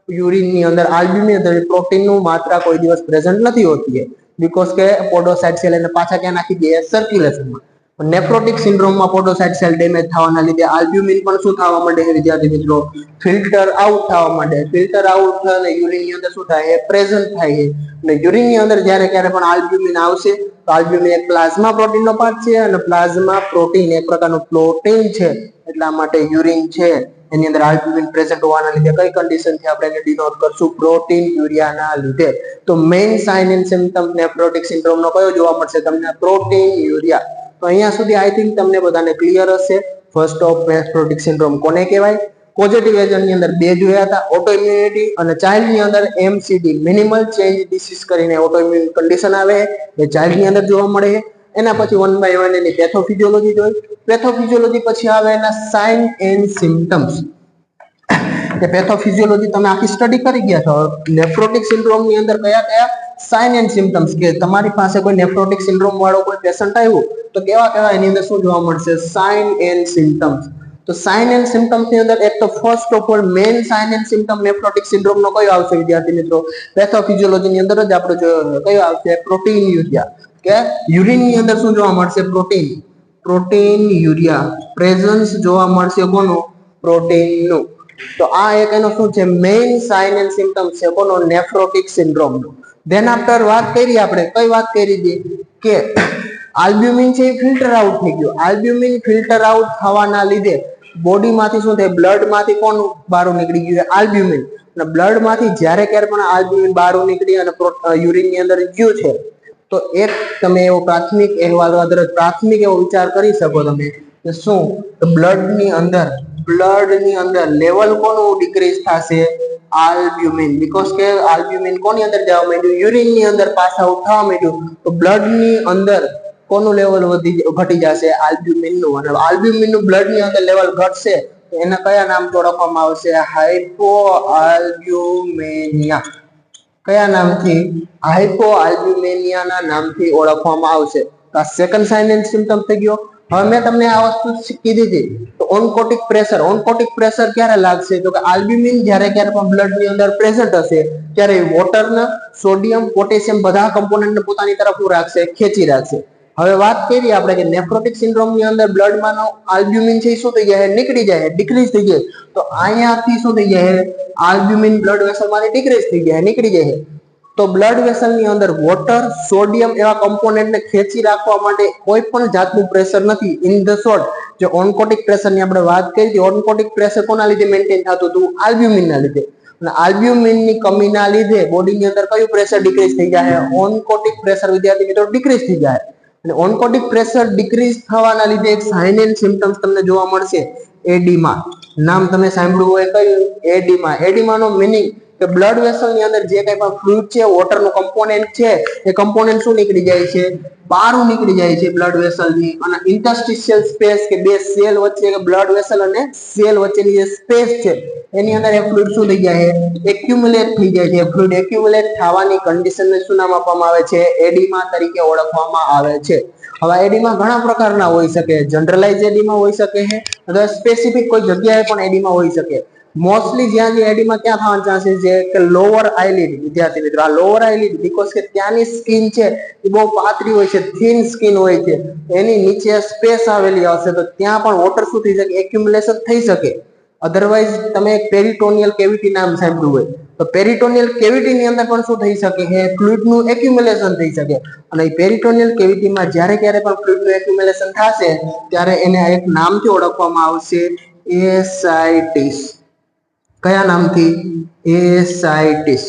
યુરિન ની અંદર આલ્બ્યુમિન પ્રોટીનનું માત્રા કોઈ દિવસ પ્રેઝન્ટ નથી હોતી, બીકોઝ કે પોડોસાઇટ સેલ એને પાછા ક્યાં નાખી દે, સર્ક્યુલેશનમાં. નેફ્રોટિક સિન્ડ્રોમમાં પોડોસાઇટ સેલ ડેમેજ થવાના લીધે આલ્બ્યુમિન પણ શું થવા માંડે છે વિદ્યાર્થી મિત્રો, ફિલ્ટર આઉટ થવા માંડે. ફિલ્ટર આઉટ થઈને યુરિન ની અંદર શું થાય, પ્રેઝન્ટ થાય છે. અને યુરિન ની અંદર જ્યારે ક્યારે પણ આલ્બ્યુમિન આવશે, તો આલ્બ્યુમિન એક પ્લાઝ્મા પ્રોટીનનો પાર્ટ છે, અને પ્લાઝ્મા પ્રોટીન એક પ્રકારનું પ્રોટીન છે. એટલા માટે યુરિન છે એની અંદર આલ્બ્યુમિન પ્રેઝન્ટ હોવાના લીધે કઈ કન્ડિશન થી આપણે એને ડિનોટ કરશું, પ્રોટીન યુરિયાના લીધે. તો main sign and symptom nephrotic syndrome નો કયો જોવા મળશે તમને, પ્રોટીન યુરિયા. તો અહીંયા સુધી આઈ થિંક તમને બધાને ક્લિયર હશે. ફર્સ્ટ ઓફ નેફ્રોટિક સિન્ડ્રોમ કોને કહેવાય. પોઝિટિવ એજન્ટ ની અંદર 2 જોયા હતા, ઓટોઇમ્યુનિટી, અને ચાઇલ્ડ ની અંદર એમસીડી, મિનિમલ ચેન્જ ડિસીઝ કરીને ઓટોઇમ્યુન કન્ડિશન આવે, એ ચાઇલ્ડ ની અંદર જોવા મળે છે. એના પછી વન બાય વન એની પેથોફિઝિયોલોજી જોઈ. પેથોફિઝિયોલોજી પછી આવે એના સાઇન એન્ડ સિમ્પટમ્સ. કે પેથોફિઝિયોલોજી તમે આખી સ્ટડી કરી ગયા છો. નેફ્રોટિક સિન્ડ્રોમ ની અંદર કયા કયા સાઇન એન્ડ સિમ્પટમ્સ, કે તમારી પાસે કોઈ નેફ્રોટિક સિન્ડ્રોમ વાળો કોઈ પેશન્ટ આવ્યું તો કેવા કેવા એની અંદર શું જોવા મળશે, સાઇન એન્ડ સિમ્પટમ્સ. તો સાઇન એન્ડ સિમ્પટમ્સ ની અંદર એક તો first of all main sign and symptom nephrotic syndrome નો કયો આવશે વિદ્યાર્થી મિત્રો, પેથોફિઝિયોલોજી ની અંદર જ આપણે જોયો કયો આવશે, પ્રોટીન યુરિયા. કે યુરિન ની અંદર શું જોવા મળશે, પ્રોટીન યુરિયા પ્રેઝન્સ જોવા મળશે કોનું, પ્રોટીનનું. તો આ એક એનો શું છે, મેઇન સાઇન એન્ડ સિમ્પટમ છે કોનો, નેફ્રોટિક સિન્ડ્રોમ નો. ધેન આફ્ટર વાત કરી આપણે, કઈ વાત કરી હતી કે આલ્બ્યુમિન છે એ ફિલ્ટર આઉટ થઈ ગયું. આલ્બ્યુમિન ફિલ્ટર આઉટ થવાના લીધે બોડી માંથી શું થાય, બ્લડ માંથી કોણ બહાર નીકળી ગયું, આલ્બ્યુમિન. અને બ્લડ માંથી જ્યારે ક્યારે પણ આલ્બ્યુમિન બહાર નીકળી અને યુરિન ની અંદર ગયું છે, તો એક તમે એવો પ્રાથમિક અહેવાલ, પ્રાથમિક એવો વિચાર કરી શકો તમે કે શું, બ્લડ ની અંદર લેવલ કોનું ડિક્રીઝ થશે, આલ્બ્યુમિન. બીકોઝ કે આલ્બ્યુમિન કોની અંદર જવા માંડ્યું, યુરિન ની અંદર પાસ આઉટ થવા માંડ્યું. તો બ્લડ ની અંદર કોનું લેવલ ઘટી જશે, આલ્બ્યુમિન નું. અને આલ્બ્યુમિન નું બ્લડ ની અંદર લેવલ ઘટશે તો એને કયા નામથી ઓળખવામાં આવશે, હાઇપો આલ્બ્યુમિનિયા. કયા નામથી, હાઇપો આલ્બ્યુમિનિયા ના નામથી ઓળખવામાં આવશે. તો આ સેકન્ડ સાઇન એન્ડ સિમ્પટમ થઈ ગયો. હવે મેં તમને આ વસ્તુ કીધી હતી, તો ઓન્કોટિક પ્રેશર ક્યારે લાગશે, તો કે આલ્બ્યુમિન જ્યારે ક્યારે પણ બ્લડ ની અંદર પ્રેઝન્ટ હશે ત્યારે વોટરના, સોડિયમ, પોટેશિયમ બધા કમ્પોનન્ટને પોતાની તરફ રાખશે, ખેંચી રાખશે. હવે વાત કરીએ આપણે કે નેફ્રોટિક સિન્ડ્રોમ ની અંદર બ્લડમાંનો આલ્બ્યુમિન છે શું થઈ જાય, નીકળી જાય, ડિક્રીઝ થઈ જાય. તો અહીંયાથી શું થઈ જાય, આલ્બ્યુમિન બ્લડ વેસલમાંથી ડિક્રીઝ થઈ જાય, નીકળી જાય. તો બ્લડ વેસલ ની અંદર વોટર, સોડિયમ એવા કમ્પોનન્ટને ખેંચી રાખવા માટે કોઈ પણ જાતનું પ્રેશર નથી. ઇન ધ શોર્ટ, જે ઓન્કોટિક પ્રેશર ની આપણે વાત કરી હતી, ઓન્કોટિક પ્રેશર કોના લીધે મેન્ટેન થતું હતું, આલ્બ્યુમિન ના લીધે. અને આલ્બ્યુમિન ની કમીના લીધે બોડીની અંદર કયું પ્રેશર ડિક્રીઝ થઈ જાય, ઓન્કોટિક પ્રેશર વિદ્યાર્થી મિત્રો ડિક્રીઝ થઈ જાય. અને ઓન્કોટિક પ્રેશર ડિક્રીઝ થવાના લીધે એક સાઇન એન્ડ સિમ્પટમ્સ તમને જોવા મળશે, એડીમા. નામ તમે સાંભળ્યું હોય કયું, એડીમા. એડીમા નો મીનિંગ કે બ્લડ વેસલ ની અંદર જે કઈ પણ ફ્લુઇડ છે, વોટર નું કમ્પોનેન્ટ છે, એ કમ્પોનેન્ટ શું નીકળી જાય છે, બહાર નીકળી જાય છે બ્લડ વેસલ ની. અને ઇન્ટરસ્ટિશિયલ સ્પેસ, કે બે સેલ વચ્ચે, બ્લડ વેસલ અને સેલ વચ્ચેની જે સ્પેસ છે એની અંદર એ ફ્લુઇડ શું થઈ જાય છે, એક્યુમ્યુલેટ થઈ જાય છે. ફ્લુઇડ એક્યુમ્યુલેટ થવાની કન્ડિશનને શું નામ આપવામાં આવે છે, એડીમા તરીકે ઓળખવામાં આવે છે. હવે એડીમા ઘણા પ્રકારના હોઈ શકે, જનરલાઇઝ એડીમા હોઈ શકે છે, અથવા સ્પેસિફિક કોઈ જગ્યાએ પણ એડીમા હોઈ શકે. મોસ્ટલી જ્યાં એડીમા ક્યાં થવાના ચાન્સીસ છે કે લોઅર આઈલિડ. વિદ્યાર્થી મિત્રો, આ લોઅર આઈલિડ, બીકોઝ કે ત્યાંની સ્કિન છે એ બહુ પાતળી હોય છે, થિન સ્કિન હોય છે, એની નીચે સ્પેસ આવેલી હશે, તો ત્યાં પણ વોટર શું થઈ શકે, એક્યુમ્યુલેશન થઈ શકે. અધરવાઇઝ તમે એક પેરિટોનિયલ કેવિટી નામ સાંભળ્યું હોય તો પેરિટોનિયલ કેવિટીની અંદર પણ શું થઈ શકે છે, ફ્લુઇડનું એક્યુમ્યુલેશન થઈ શકે અને પેરિટોનિયલ કેવિટીમાં જ્યારે ક્યારે પણ ફ્લુઇડનું એક્યુમ્યુલેશન થશે ત્યારે એને એક નામથી ઓળખવામાં આવશે, એસાઇટિસ. કયા નામથી? એસાઇટિસ.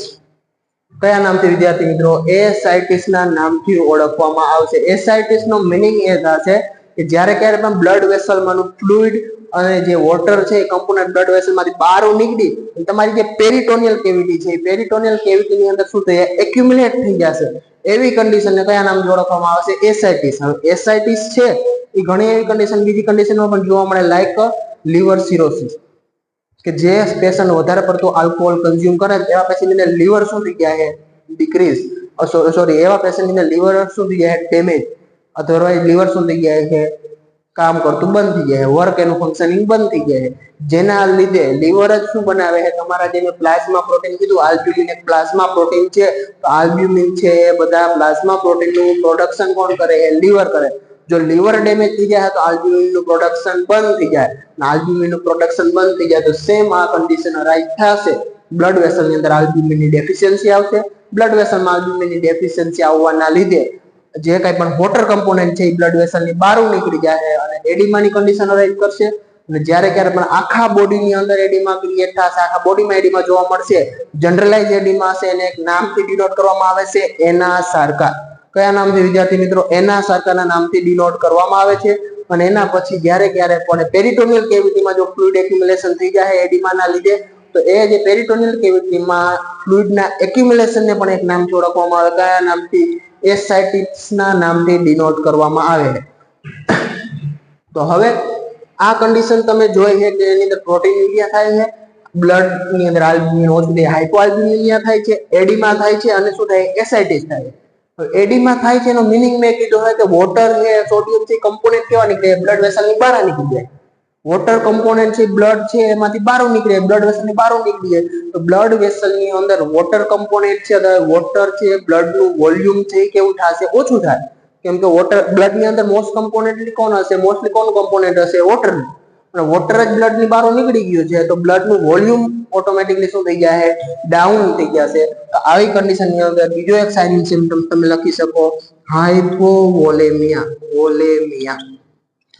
કયા નામથી વિદ્યાર્થી મિત્રો? એસાઇટિસના નામથી ઓળખવામાં આવશે. એસાઇટિસનો મીનિંગ એ થશે કે જ્યારે ક્યારે પણ બ્લડ વેસલમાંનું ફ્લુઇડ અને જે વોટર છે એ કમ્પોનન્ટ બ્લડ વેસલમાંથી બહાર નીકળી તમારી જે પેરિટોનિયલ કેવિટી છે એ પેરિટોનિયલ કેવિટીની અંદર શું થઈ એક્યુમ્યુલેટ થઈ જશે. એવી કન્ડિશનને કયા નામથી ઓળખવામાં આવશે? એસાઇટિસ. હવે એસાઇટિસ છે એ ઘણી એવી કન્ડિશન બીજી કન્ડિશનમાં પણ જોવા મળે, લાઈક લીવર સિરોસિસ, કે જે પેશન્ટ વધારે પડતું આલ્કોહોલ કન્ઝ્યુમ કરે એવા પેશન્ટને લીવર શું થઈ ગયા છે? ડિક્રીઝ. સોરી, એવા પેશન્ટને લીવર શું થઈ ગયા છે? ડેમેજ. અથવા લીવર શું થઈ ગયા છે? કામ કરતું બંધ થઈ જાય, વર્ક એનું ફંક્શનિંગ બંધ થઈ જાય. જેના લીધે લીવર જ શું બનાવે છે? તમારા જે પ્લાઝ્મા પ્રોટીન કીધું, આલ્બ્યુમિન એક પ્લાઝ્મા પ્રોટીન છે. તો આલ્બ્યુમિન છે એ બધા પ્લાઝ્મા પ્રોટીનનું પ્રોડક્શન કોણ કરે? લીવર કરે. જો લીવર ડેમેજ થઈ જાય તો આલ્બ્યુમિનનું પ્રોડક્શન બંધ થઈ જાય. આલ્બ્યુમિનનું પ્રોડક્શન બંધ થઈ જાય તો સેમ આ કન્ડિશન અરાઇઝ થશે. બ્લડ વેસલની અંદર આલ્બ્યુમિનની ડેફિશિયન્સી આવશે. બ્લડ વેસલમાં આલ્બ્યુમિનની ડેફિશિયન્સી આવવાના લીધે જે કઈ પણ વોટર કમ્પોનન્ટ છે એ બ્લડ વેસલની બહાર નીકળી જાય અને એડિમાની કન્ડિશન અરાઇઝ કરશે. અને જ્યારે ક્યારે પણ આખા બોડીની અંદર એડિમા ક્રિએટ થશે, આખા બોડીમાં એડિમા જોવા મળશે, જનરલાઇઝ એડિમા છે એને એક નામથી ડિનોટ કરવામાં આવે છે, એના સાર્કા. કયા નામથી વિદ્યાર્થી મિત્રો? એના સાર્કાના નામથી ડિનોટ કરવામાં આવે છે. અને એના પછી જ્યારે ક્યારે પણ પેરિટોનિયલ કેવિટીમાં જો ફ્લુઇડ એક્યુમ્યુલેશન થઈ જાય એડિમાના લીધે તો એ જે પેરિટોનિયલ કેવિટીમાં ફ્લુઇડના એક્યુમ્યુલેશનને પણ એક નામથી ઓળખવામાં આવે. કયા નામથી? એસાઇટિસના નામથી ડિનોટ કરવામાં આવે. તો હવે આ કન્ડિશન તમે જોઈ છે કે એની અંદર પ્રોટીનયુરિયા થાય છે, બ્લડ ની અંદર આલ્બ્યુમિન ઓછી હાઇપોઆલ્બ્યુમિનિયા થાય છે, એડિમા થાય છે અને શું થાય? એસાઇટિસ થાય. એડિમા થાય છે એનો મિનિંગ મેં કીધું હોય કે વોટર છે, સોડિયમ છે, કમ્પોનન્ટ કેવા નીકળે? બ્લડ વેસલની બહાર નીકળી જાય. વોટર કમ્પોનન્ટ છે, બ્લડ છે એમાંથી બહાર નીકળે, બ્લડ વેસલની બહાર નીકળી જાય. તો બ્લડ વેસલની અંદર વોટર કમ્પોનન્ટ છે, વોટર છે, બ્લડનું વોલ્યુમ છે કેવું થશે? ઓછું થાય. કેમ કે વોટર બ્લડની અંદર મોસ્ટ કમ્પોનન્ટલી કોણ હશે? મોસ્ટલી કોનું કમ્પોનન્ટ હશે? વોટર. અને વોટર જ બ્લડની બહાર નીકળી ગયું છે તો બ્લડનું વોલ્યુમ ઓટોમેટિકલી શું થઈ જાય? ડાઉન થઈ જશે. તો આવી કન્ડિશનની અંદર બીજો એક સાઇન સિમ્પટમ તમે લખી શકો, હાઇપોવોલેમિયા. વોલેમિયા,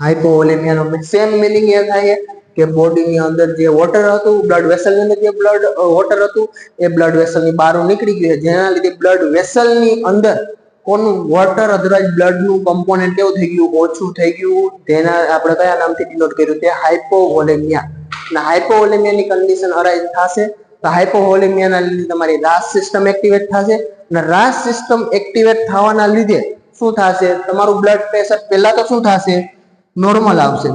હાઇપોવોલેમિયાનો સેમ મિનિંગ એ થાય કે બોડીની અંદર જે વોટર હતું, બ્લડ વેસલની અંદર જે બ્લડ વોટર હતું એ બ્લડ વેસલની બહાર નીકળી ગયું છે, જેના લીધે બ્લડ વેસલની અંદર કોનું? વોટર અધરવાઇઝ બ્લડનું કમ્પોનન્ટ કેવું થઈ ગયું? ઓછું થઈ ગયું. તેના આપણે કયા નામથી ડિનોટ કર્યું? તે હાઇપોવોલેમિયા. અને હાઇપોવોલેમિયાની કન્ડિશન અરાઇઝ થશે તો હાઇપોવોલેમિયાના લીધે તમારી રાસ સિસ્ટમ એક્ટિવેટ થશે અને રાસ સિસ્ટમ એક્ટિવેટ થવાના લીધે શું થશે? તમારું બ્લડ પ્રેશર પહેલા તો શું થશે? નોર્મલ આવશે.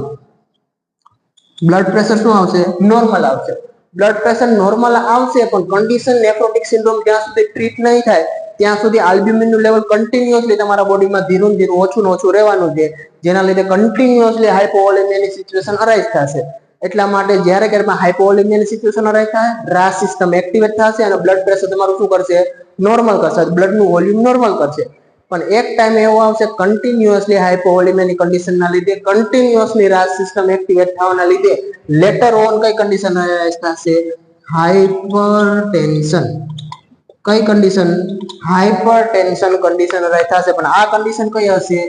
બ્લડ પ્રેશર શું આવશે? નોર્મલ આવશે. બ્લડ પ્રેશર નોર્મલ આવશે પણ કન્ડિશન નેફ્રોટિક સિન્ડ્રોમ જ્યાં સુધી ટ્રીટ નહીં થાય ત્યાં સુધી આલ્બ્યુમિનનું લેવલ કન્ટિન્યુઅસલી તમારા બોડીમાં ધીરું ધીરું ઓછું ઓછું રહેવાનું છે, જેના લીધે કન્ટિન્યુઅસલી હાઇપોવોલેમિયાની સિચ્યુએશન અરાઇઝ થશે. એટલા માટે જ્યારે ક્યારે હાઇપોવોલેમિયાની સિચ્યુએશન અરાઇઝ થાય, રાસ સિસ્ટમ એક્ટિવેટ થશે અને બ્લડ પ્રેશર તમારું શું કરશે? નોર્મલ કરશે, બ્લડનું વોલ્યુમ નોર્મલ કરશે. પણ એક ટાઈમ એવો આવશે કન્ટિન્યુઅસલી હાઇપોવોલેમિયાની કન્ડિશનના લીધે કન્ટિન્યુઅસલી રાસ સિસ્ટમ એક્ટિવેટ થવાના લીધે લેટર ઓન કઈ કન્ડિશન અરાઇઝ થશે? હાઇપરટેન્શન. કઈ કન્ડિશન? હાઇપરટેન્શન કન્ડિશન અરાઇઝ થશે. પણ આ કન્ડિશન કઈ હશે?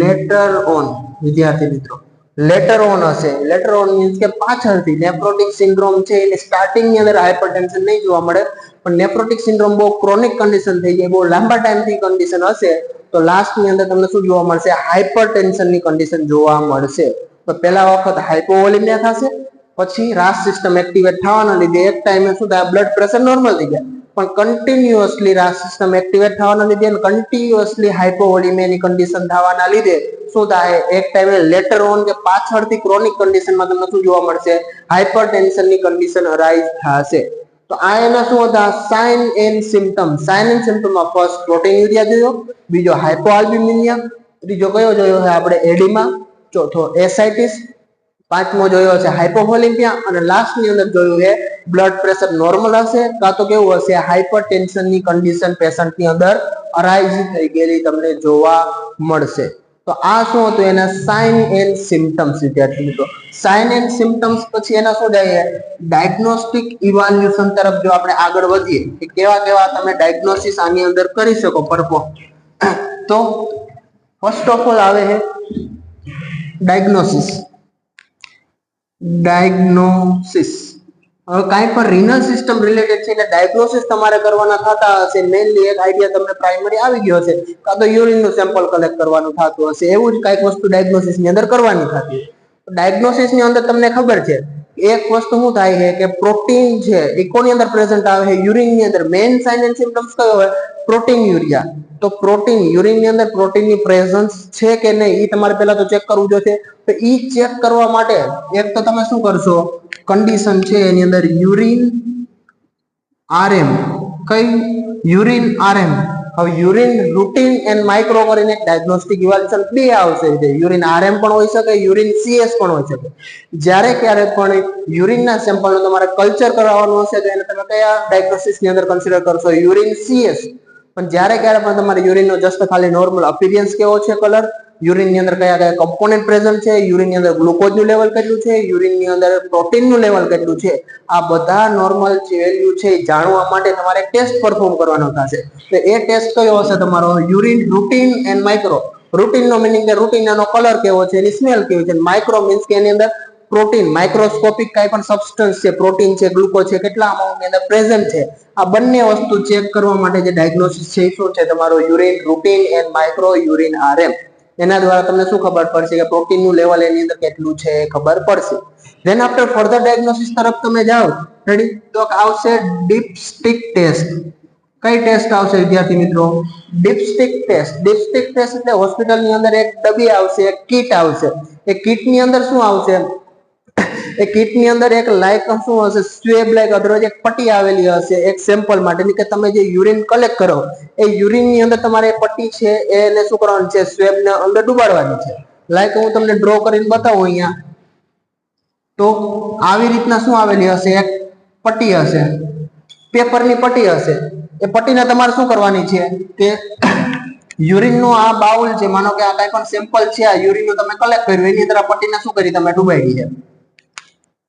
Letter on. વિદ્યાર્થી મિત્રો, લેટર ઓન હશે. લેટર ઓન મીન્સ કે પાછળથી. નેફ્રોટિક સિન્ડ્રોમ છે એની સ્ટાર્ટિંગ ની અંદર હાઇપરટેન્શન નહીં જોવા મળે, પણ નેફ્રોટિક સિન્ડ્રોમ બહુ ક્રોનિક કન્ડિશન થઈ જાય, બહુ લાંબા ટાઈમથી કન્ડિશન હશે તો લાસ્ટ ની અંદર તમને શું જોવા મળશે? હાઇપરટેન્શન ની કન્ડિશન જોવા મળશે. તો પહેલા વખત હાઇપોવોલેમિયા થશે, પછી રાસ સિસ્ટમ એક્ટિવેટ થવાના લીધે એક ટાઈમે શું થાય? બ્લડ પ્રેશર નોર્મલ થઈ જાય. પણ કન્ટિન્યુઅસલી રાસ સિસ્ટમ એક્ટિવેટ થવાના લીધે અને કન્ટિન્યુઅસલી હાઇપોવોલેમિયાની કન્ડિશન થવાના લીધે શું થાય? એક ટાઈમે લેટર ઓન કે પાછળથી ક્રોનિક કન્ડિશનમાં તમને શું જોવા મળશે? હાઇપરટેન્શનની કન્ડિશન અરાઇઝ થશે. તો આ એના શું હતા? Sign and symptom. Sign and સિમ્પટમમાં ફર્સ્ટ પ્રોટીનયુરિયા જોયો, બીજો હાઇપોઆલ્બ્યુમિનિયા, ત્રીજો કયો જોયો છે આપણે? એડિમા, ચોથો એસાઇટિસ, પાંચમો જોયો છે હાઇપોવોલેમિયા અને લાસ્ટ ની અંદર જોયું છે બ્લડ પ્રેશર નોર્મલ હશે કાં તો કેવું હશે? હાઇપરટેન્શનની કન્ડિશન પેશન્ટની અંદર અરાઇઝ થઈ ગયેલી તમને જોવા મળશે. તો આ શું હતું એના સાઇન એન્ડ સિમ્ટમ્સ. વિદ્યાર્થી મિત્રો, સાઇન એન્ડ સિમ્ટમ્સ પછી એના શું જાય ડાયગ્નોસ્ટિક ઇવાલ્યુએશન તરફ જો આપણે આગળ વધીએ કે કેવા કેવા તમે ડાયગ્નોસિસ આની અંદર કરી શકો પરફોર્મ. તો ફર્સ્ટ ઓફ ઓલ આવે છે ડાયગ્નોસિસ. ડાયગ્નોસિસ હવે કાંઈ પણ રિનલ સિસ્ટમ રિલેટેડ છે એટલે ડાયગ્નોસિસ તમારે કરવાના થતા હશે. મેઇનલી એક આઈડિયા તમને પ્રાઇમરી આવી ગયો હશે, કાં તો યુરિનનું સેમ્પલ કલેક્ટ કરવાનું થતું હશે, એવું જ કાંઈક વસ્તુ ડાયગ્નોસિસ ની અંદર કરવાની થતી. ડાયગ્નોસિસ ની અંદર તમને ખબર છે એક વસ્તુ શું થાય છે કે પ્રોટીન છે એ કોની અંદર પ્રેઝન્ટ આવે છે યુરિન ની અંદર. મેઇન સાઇન એન્ડ સિમ્પટમ્સ કયો હોય પ્રોટીન યુરિયા. તો પ્રોટીન યુરિન ની અંદર પ્રોટીનની પ્રેઝન્સ છે કે નહીં એ તમારે પહેલા તો ચેક કરવું જોઈએ. તો એ ચેક કરવા માટે એક તો તમે શું કરશો કન્ડિશન છે એની અંદર યુરિન આરએમ. કઈ યુરિન આરએમ. હવે યુરિન રૂટીન એન્ડ માઇક્રો કરીને ડાયગ્નોસ્ટિક ઇવાલ્યુએશન બે આવશે. યુરિન આરએમ પણ હોઈ શકે, યુરિન સીએસ પણ હોઈ શકે. જ્યારે ક્યારે પણ યુરિનના સેમ્પલનું તમારે કલ્ચર કરાવવાનું હશે તો એને તમે કયા ડાયગ્નોસિસ ની અંદર કન્સિડર કરશો યુરિન સીએસ. પણ જ્યારે ક્યારે પણ તમારે યુરિનનો જસ્ટ ખાલી નોર્મલ અપિયરન્સ કેવો છે કલર, યુરિન ની અંદર કયા કયા કમ્પોનન્ટ પ્રેઝન્ટ છે, યુરિન ની અંદર ગ્લુકોઝનું લેવલ કેટલું છે, યુરિન ની અંદર પ્રોટીનનું લેવલ કેટલું છે, આ બધા નોર્મલ જે વેલ્યુ છે એ જાણવા માટે તમારે ટેસ્ટ પરફોર્મ કરવાનો થશે. તો એ ટેસ્ટ કયો હશે તમારો urine routine and micro. Routine નો મિનિંગ કે રૂટીન એનો કલર કેવો છે, એની સ્મેલ કેવી છે. માઇક્રો મીન્સ કે એની અંદર પ્રોટીન માઇક્રોસ્કોપિક કાંઈ પણ સબસ્ટન્સ છે, પ્રોટીન છે, ગ્લુકોઝ છે, કેટલા અમાઉન્ટની અંદર પ્રેઝન્ટ છે. આ બંને વસ્તુ ચેક કરવા માટે જે ડાયગ્નોસિસ છે શું છે તમારો urine routine and micro urine RM. એના દ્વારા તમને શું ખબર પડશે કે પ્રોટીનનું લેવલ એની અંદર કેટલું છે ખબર પડશે. ધેન આફ્ટર ફર્ધર ડાયગ્નોસિસ તરફ તમે જાઓ રેડી તો આવશે ડીપસ્ટિક ટેસ્ટ. કઈ ટેસ્ટ આવશે વિદ્યાર્થી મિત્રો ડીપસ્ટિક ટેસ્ટ. ડીપસ્ટિક ટેસ્ટ એટલે હોસ્પિટલની અંદર એક ડબ્બી આવશે, એક કીટ આવશે. એ કીટ ની અંદર શું આવશે એ કીટ ની અંદર એક લાઈક શું હશે સ્વેબ લાઈક અધરવાઇઝ એક પટ્ટી આવેલી હશે એક સેમ્પલ માટે કે તમે જે યુરિન કલેક્ટ કરો એ યુરિન ની અંદર તમારે પટ્ટી છે એને શું કરવાનું છે સ્વેબ ને અંદર ડુબાડવાની છે. લાઈક હું તમને ડ્રો કરીને બતાવું અહીંયા તો આવી રીતના શું આવેલી હશે એક પટ્ટી હશે, પેપરની પટ્ટી હશે. એ પટ્ટીને તમારે શું કરવાની છે કે યુરિન નું આ બાઉલ છે, માનો કે આ કઈ પણ સેમ્પલ છે આ યુરિન નું તમે કલેક્ટ કર્યું એની અંદર આ પટ્ટીને શું કરી તમે ડુબાડી છે.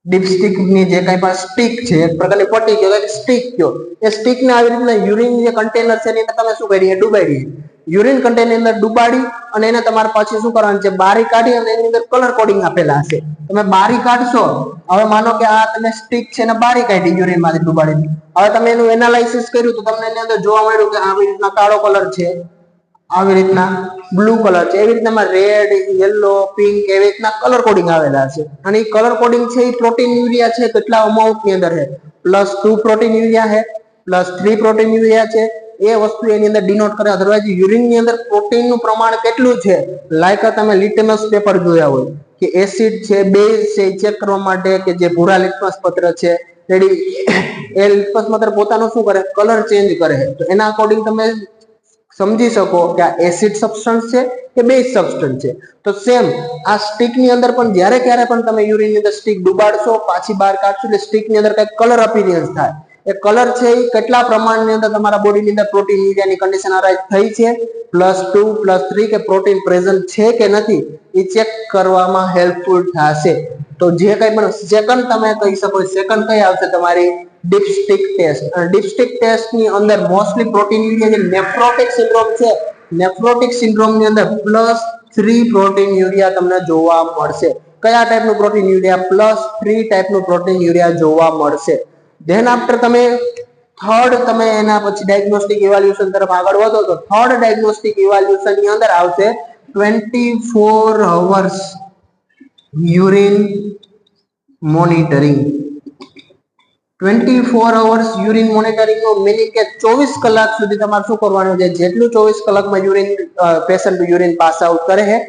ડિપસ્ટિક ની જે કઈ પણ સ્ટિક છે એક પ્રકારની પટ્ટી કયો કે સ્ટિક કયો એ સ્ટિક ને આવી રીતના યુરિન જે કન્ટેનર છે એની અંદર તમે શું કરી ડુબાડી યુરિન કન્ટેનર ની અંદર ડુબાડી અને એને તમારે પછી શું કરવાનું છે બારી કાઢી અને એની અંદર કલર કોડિંગ આપેલા હશે. તમે બારી કાઢશો, હવે માનો કે આ તમે સ્ટિક છે ને બારી કાઢી યુરિન માંથી ડુબાડી, હવે તમે એનું એનાલાઇસિસ કર્યું તો તમને એની અંદર જોવા મળ્યું કે આવી રીતના કાળો કલર છે, આવી રીતના બ્લુ કલર છે, એવી રીતના રેડ, યલો, પિંક એવી રીતના કલર કોડિંગ આવેલા છે. અને એ કલર કોડિંગ છે એ પ્રોટીન યુરિયા છે કેટલા અમાઉન્ટ ની અંદર છે +2 પ્રોટીન યુરિયા છે, +3 પ્રોટીન યુરિયા છે. એ વસ્તુ એની અંદર ડિનોટ કરે. અધરવાઇઝ યુરિન ની અંદર પ્રોટીન નું પ્રમાણ કેટલું છે લાઈક તમે લિટમસ પેપર જોયા હોય કે એસિડ છે બેઝ છે ચેક કરવા માટે કે જે ભૂરા લિટમસ પત્ર છે રેડી એ લિટમસ પત્ર પોતાનું શું કરે કલર ચેન્જ કરે. તો એના અકોર્ડિંગ તમે સમજી શકો કે આ એસિડ સબસ્ટન્સ છે કે બેઝ સબસ્ટન્સ છે. તો સેમ આ સ્ટિક ની અંદર પણ જ્યારે ક્યારે પણ તમે યુરિન ની અંદર સ્ટિક ડુબાડશો પાછી બહાર કાઢશો એટલે સ્ટિક ની અંદર કઈક કલર અપીરિયન્સ થાય. એ કલર છે એ કેટલા પ્રમાણની અંદર તમારા બોડીની અંદર પ્રોટીન યુરિયાની કન્ડિશન અરાઇઝ થઈ છે +2 +3 કે પ્રોટીન પ્રેઝન્ટ છે કે નથી એ ચેક કરવામાં હેલ્પફુલ થશે. તો જે કઈ પણ સેકન્ડ તમે કહી શકો સેકન્ડ કઈ આવશે તમારી ડિપસ્ટિક ટેસ્ટ. અને ડિપસ્ટિક ટેસ્ટ ની અંદર મોસ્ટલી પ્રોટીન યુરિયા જે નેફ્રોટિક સિન્ડ્રોમ છે નેફ્રોટિક સિન્ડ્રોમ ની અંદર +3 પ્રોટીન યુરિયા તમને જોવા મળશે. કયા ટાઈપનું પ્રોટીન યુરિયા +3 ટાઈપનું પ્રોટીન યુરિયા જોવા મળશે. ધેન આફ્ટર તમે થર્ડ તમે એના પછી ડાયગ્નોસ્ટિક ઇવાલ્યુએશન તરફ આગળ વધો તો થર્ડ ડાયગ્નોસ્ટિક ઇવાલ્યુએશન ની અંદર આવશે 24 hours urine monitoring. 24 hours urine monitoring નો મિનિંગ કે 24 કલાક સુધી તમારે શું કરવાનું છે જેટલું 24 કલાકમાં urine patient urine pass out કરે છે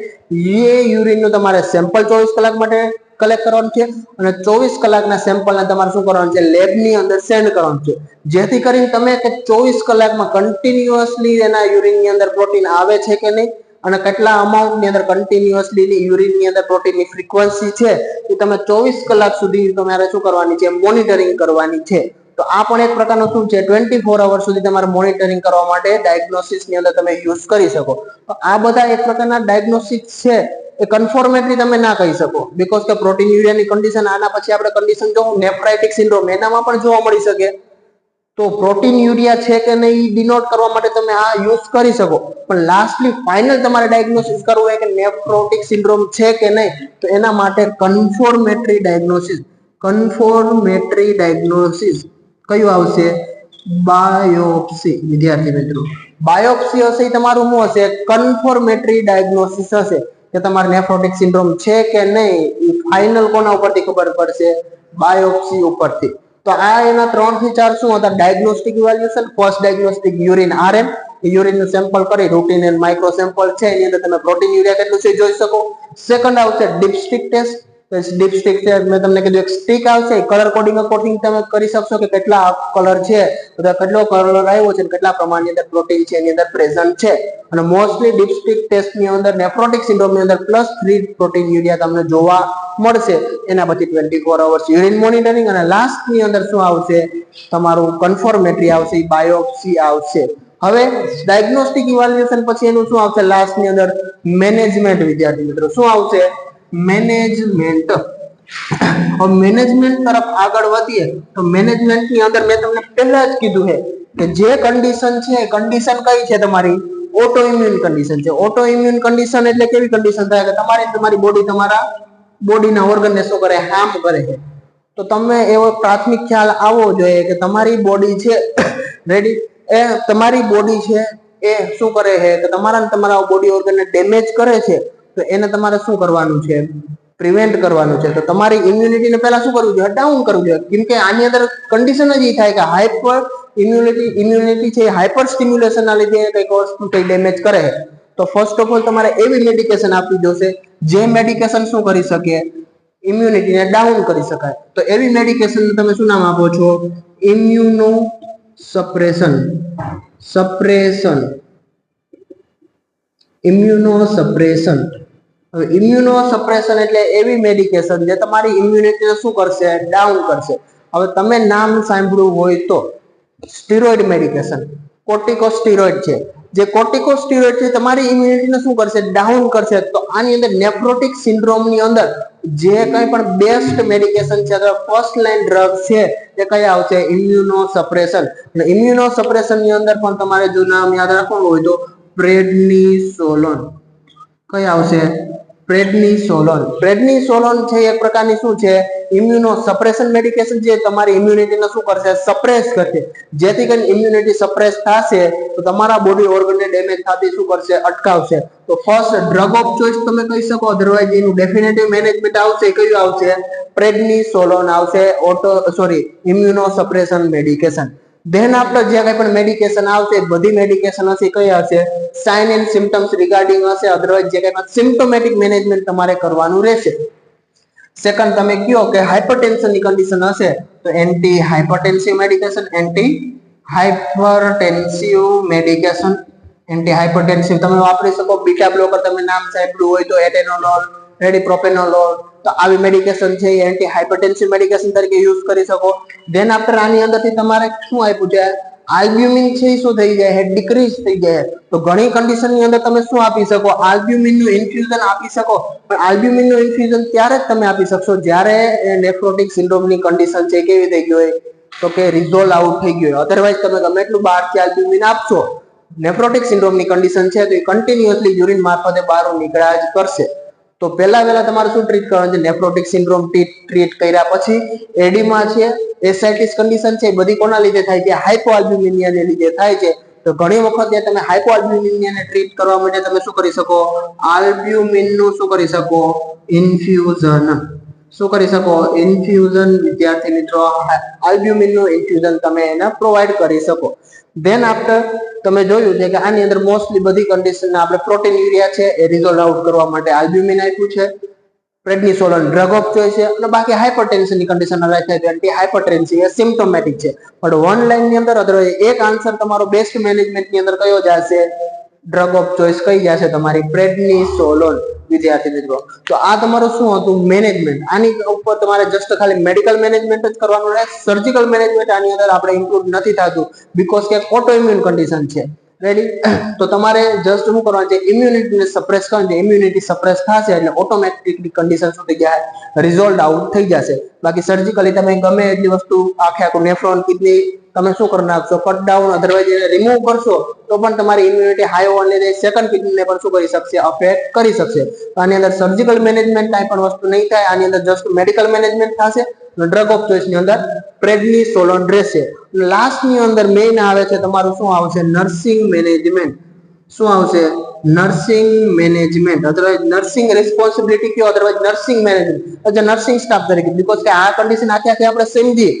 એ યુરિન નું તમારે સેમ્પલ 24 કલાક માટે કલેક્ટ કરવાનું છે અને 24 કલાકના સેમ્પલને તમારે શું કરવાનું છે લેબ ની અંદર સેન્ડ કરવાનું છે જેથી કરીને તમે કે 24 કલાકમાં કન્ટિન્યુઅસલી એના યુરિન ની અંદર પ્રોટીન આવે છે કે નહીં અને કેટલા અમાઉન્ટ ની અંદર કન્ટિન્યુઅસલી યુરિન ની અંદર પ્રોટીનની ફ્રીક્વન્સી છે એ તમે 24 કલાક સુધી તમારે શું કરવાની છે મોનિટરિંગ કરવાની છે. તો આ પણ એક પ્રકારનું શું છે 24 અવર સુધી તમારે મોનિટરિંગ કરવા માટે ડાયગ્નોસિસ ની અંદર તમે યુઝ કરી શકો. તો આ બધા એક પ્રકારના ડાયગ્નોસ્ટિક્સ છે એ કન્ફર્મેટરી તમે ના કહી શકો, બીકોઝ કે પ્રોટીન યુરિયાની કન્ડિશન આના પછી આપણે કન્ડિશન જો નેફ્રાઇટિક સિન્ડ્રોમ એનામાં પણ જોવા મળી શકે. તો પ્રોટીન યુરિયા છે કે નહીં ડિનોટ કરવા માટે તમે આ યુઝ કરી શકો, પણ લાસ્ટલી ફાઇનલ તમારે ડાયગ્નોસિસ કરવું હોય કે નેફ્રોટિક સિન્ડ્રોમ છે કે નહીં, તો એના માટે કન્ફર્મેટરી ડાયગ્નોસિસ કયું આવશે? બાયોપ્સી. વિદ્યાર્થી મિત્રો, બાયોપ્સી હશે તમારું શું હશે? કન્ફર્મેટરી ડાયગ્નોસિસ હશે કે તમારે નેફ્રોટિક સિન્ડ્રોમ છે કે નહીં. એ ફાઇનલ કોના ઉપરથી ખબર પડશે? બાયોપ્સી ઉપરથી. તો આ એના 3 થી 4 શું હતા? Diagnostic evaluation. First diagnostic urine RM, urine નું સેમ્પલ કરી રૂટીન એન્ડ માઇક્રો સેમ્પલ છે એની અંદર તમે પ્રોટીન યુરિયા કેટલું છે જોઈ શકો. સેકન્ડ આવશે ડિપસ્ટિક ટેસ્ટ. ડિપસ્ટિક છે મેં તમને કીધું એક સ્ટિક આવશે, કલર કોડિંગ અકોર્ડિંગ તમે કરી શકશો કે કેટલા કલર છે, કેટલો કલર આવ્યો છે, કેટલા પ્રમાણની અંદર પ્રોટીન છે એની અંદર પ્રેઝન્ટ છે. અને મોસ્ટલી ડિપસ્ટિક ટેસ્ટ ની અંદર નેફ્રોટિક સિન્ડ્રોમ ની અંદર +3 પ્રોટીન યુરિયા તમને જોવા મળશે. એના પછી 24 અવર્સ યુરિન મોનિટરિંગ, અને લાસ્ટ ની અંદર શું આવશે? તમારું કન્ફર્મેટરી આવશે, બાયોપ્સી આવશે. હવે ડાયગ્નોસ્ટિક ઇવેલ્યુએશન પછી એનું શું આવશે? લાસ્ટ ની અંદર મેનેજમેન્ટ. વિદ્યાર્થી મિત્રો, શું આવશે? મેનેજમેન્ટ. હવે મેનેજમેન્ટ તરફ આગળ વધીએ તો મેનેજમેન્ટ ની અંદર મેં તમને પહેલા જ કીધું છે કે જે કન્ડિશન છે, કન્ડિશન કઈ છે? તમારી ઓટો ઇમ્યુન કન્ડિશન છે. ઓટો ઇમ્યુન કન્ડિશન એટલે કેવી કન્ડિશન થાય કે તમારી બોડી તમારા બોડીના ઓર્ગનને શું કરે? હાર્મ કરે છે. તો તમે એવો પ્રાથમિક ખ્યાલ આવવો જોઈએ કે તમારી બોડી છે રેડી, એ તમારી બોડી છે એ શું કરે છે કે તમારા બોડી ઓર્ગનને ડેમેજ કરે છે. તો એને તમારે શું કરવાનું છે? પ્રિવેન્ટ કરવાનું છે. તો તમારી ઇમ્યુનિટીને પહેલા શું કરવું જોઈએ? ડાઉન કરવું જોઈએ. કેમ કે આની અંદર કન્ડિશન જ એ થાય કે હાઇપર ઇમ્યુનિટી છે, હાઇપર સ્ટિમ્યુલેશનના લીધે કંઈક વસ્તુ કંઈ ડેમેજ કરે. તો ફર્સ્ટ ઓફ ઓલ તમારે એવી મેડિકેશન આપવી જોશે જે મેડિકેશન શું કરી શકે? ઇમ્યુનિટીને ડાઉન કરી શકાય. તો એવી મેડિકેશન તમે શું નામ આપો છો? Immuno suppression. ઇમ્યુનોસપ્રેશન. હવે ઇમ્યુનોસપ્રેશન એટલે એવી મેડિકેશન જે તમારી ઇમ્યુનિટીને શું કરશે? ડાઉન કરશે. હવે તમે નામ સાંભળ્યું હોય તો સ્ટીરોઇડ મેડિકેશન, કોર્ટિકોસ્ટીરોઇડ છે. જે કોર્ટિકોસ્ટીરોઇડ છે તમારી ઇમ્યુનિટીને શું કરશે? ડાઉન કરશે. તો આની અંદર નેફ્રોટિક સિન્ડ્રોમની અંદર જે કંઈ પણ બેસ્ટ મેડિકેશન છે અથવા ફર્સ્ટ લાઇન ડ્રગ છે એ કયા આવશે? ઇમ્યુનોસપ્રેશન. અને ઇમ્યુનોસપ્રેશનની અંદર પણ તમારે જો નામ યાદ રાખવાનું હોય તો પ્રેડનિસોલોન. કઈ આવશે? પ્રેડનિસોલોન. પ્રેડનિસોલોન છે એક પ્રકારની શું છે? ઇમ્યુનો સપ્રેશન મેડિકેશન છે. તમારી ઇમ્યુનિટીને શું કરશે? સપ્રેસ કરશે. જેથી કરીને ઇમ્યુનિટી સપ્રેસ થશે તો તમારા બોડી ઓર્ગનને ડેમેજ થતી શું કરશે? અટકાવશે. તો ફર્સ્ટ ડ્રગ ઓફ ચોઇસ તમે કહી શકો, અધરવાઇઝ એનું ડેફિનેટિવ મેનેજમેન્ટ આવશે. કયું આવશે? પ્રેડનિસોલોન આવશે. Immuno suppression medication. Than after જે કંઈ પણ મેડિકેશન આવશે બધી મેડિકેશન હશે કઈ હશે? સાઇન એન્ડ સિમ્પટમ્સ રિગાર્ડિંગ હશે. અધરવાઇઝ જે કંઈ પણ સિમ્પ્ટોમેટિક મેનેજમેન્ટ તમારે કરવાનું રહેશે. સેકન્ડ તમે કયો કે હાઇપરટેન્શનની કન્ડિશન હશે તો એન્ટી હાઇપરટેન્સિવ મેડિકેશન. એન્ટી હાઇપરટેન્સિવ તમે વાપરી શકો. બીટા બ્લોકર તમે નામ સાંભળ્યું હોય તો એટેનોલોલ, પ્રોપેનોલોલ. તો આવી મેડિકેશન છે એ એન્ટી હાઇપરટેન્સિવ મેડિકેશન તરીકે યુઝ કરી શકો. ધેન આફ્ટર આની અંદરથી તમારે શું આપ્યું છે? આલ્બ્યુમિન છે શું થઈ જાય? ડિક્રીઝ થઈ જાય. તો ઘણી કન્ડિશનની અંદર તમે શું આપી શકો? આલ્બ્યુમિનનું ઇન્ફ્યુઝન આપી શકો. પણ આલ્બ્યુમિનનું ઇન્ફ્યુઝન ત્યારે જ તમે આપી શકશો જ્યારે નેફ્રોટિક સિન્ડ્રોમની કન્ડિશન છે કેવી થઈ ગઈ હોય? તો કે રિઝોલ્વ આઉટ થઈ ગયું હોય. અધરવાઇઝ તમે ગમે એટલું બહારથી આલ્બ્યુમિન આપશો, નેફ્રોટિક સિન્ડ્રોમની કન્ડિશન છે તો એ કન્ટિન્યુઅસલી યુરિન મારફતે બહાર નીકળ્યા જ કરશે. તો પહેલા તમારે શું ટ્રીટ કરવાનું છે? નેફ્રોટિક સિન્ડ્રોમ ટ્રીટ કર્યા પછી એડીમા છે, એસાઇટિસ કન્ડિશન છે, બધી કોના લીધે થાય છે? હાઇપોઆલ્બ્યુમિનિયાને લીધે થાય છે. તો ઘણી વખત તમે હાઇપોઆલ્બ્યુમિનિયાને ટ્રીટ કરવા માટે તમે શું કરી શકો? આલ્બ્યુમિનનું શું કરી શકો? ઇન્ફ્યુઝન. શું કરી શકો? ઇન્ફ્યુઝન. વિદ્યાર્થી મિત્રો, આલ્બ્યુમિનનું ઇન્ફ્યુઝન તમે એને પ્રોવાઈડ કરી શકો. ધેન આફ્ટર તમે જોયું છે કે આની અંદર મોસ્ટલી બધી કન્ડિશન આપણે પ્રોટીન યુરિયા છે એ રિઝોલ્વ આઉટ કરવા માટે આલ્બ્યુમિન આપ્યું છે. પ્રેડનિસોલોન ડ્રગ ઓફ ચોઇસ છે. અને બાકી હાઇપરટેન્શનની કન્ડિશન અરાઇઝ થાય તો એન્ટી હાઇપરટેન્સિવ એ સિમ્પ્ટોમેટિક છે. પણ વન લાઈનની અંદર અધરવાઇઝ એક આન્સર તમારો બેસ્ટ મેનેજમેન્ટની અંદર કયો જશે? ડ્રગ ઓફ ચોઇસ કઈ જશે? તમારી પ્રેડનિસોલોન. વિદ્યાર્થી મિત્રો. તો આ તમારું શું હતું? મેનેજમેન્ટ. આની ઉપર તમારે જસ્ટ ખાલી મેડિકલ મેનેજમેન્ટ જ કરવાનું રહે. સર્જિકલ મેનેજમેન્ટ આની અંદર આપણે ઇન્ક્લુડ નથી થતું, બીકોઝ કે ઓટો ઇમ્યુન કન્ડિશન છે. રેડી? તો તમારે જસ્ટ શું કરવાનું છે? ઇમ્યુનિટીને સપ્રેસ કરવાની છે. ઇમ્યુનિટી સપ્રેસ થશે એટલે ઓટોમેટિકલી કન્ડિશન શું થઈ જાય? રિઝોલ્વ આઉટ થઈ જશે. બાકી સર્જિકલી તમે ગમે એટલી વસ્તુ આખું નેફ્રોન, કિડની તમે શું કરી નાખશો? કટ ડાઉન અધરવાઇઝ એને રિમૂવ કરશો તો પણ તમારી ઇમ્યુનિટી હાઈ હોવાને લીધે સેકન્ડ કિડનીને પણ શું કરી શકશે? અફેક્ટ કરી શકશે. તો આની અંદર સર્જિકલ મેનેજમેન્ટ કાંઈ પણ વસ્તુ નહીં થાય. આની અંદર જસ્ટ મેડિકલ મેનેજમેન્ટ થશે. ડ્રગ ઓફ ચોઇસ ની અંદર પ્રેડનિસોલોન રહેશે. લાસ્ટ ની અંદર મેઇન આવે છે તમારું શું આવશે? Nursing management. શું આવશે? Nursing management, otherwise nursing responsibility કયો, otherwise nursing management as a nursing staff તરીકે. બીકોઝ કે આ કન્ડિશન આખી આપણે સમજીએ.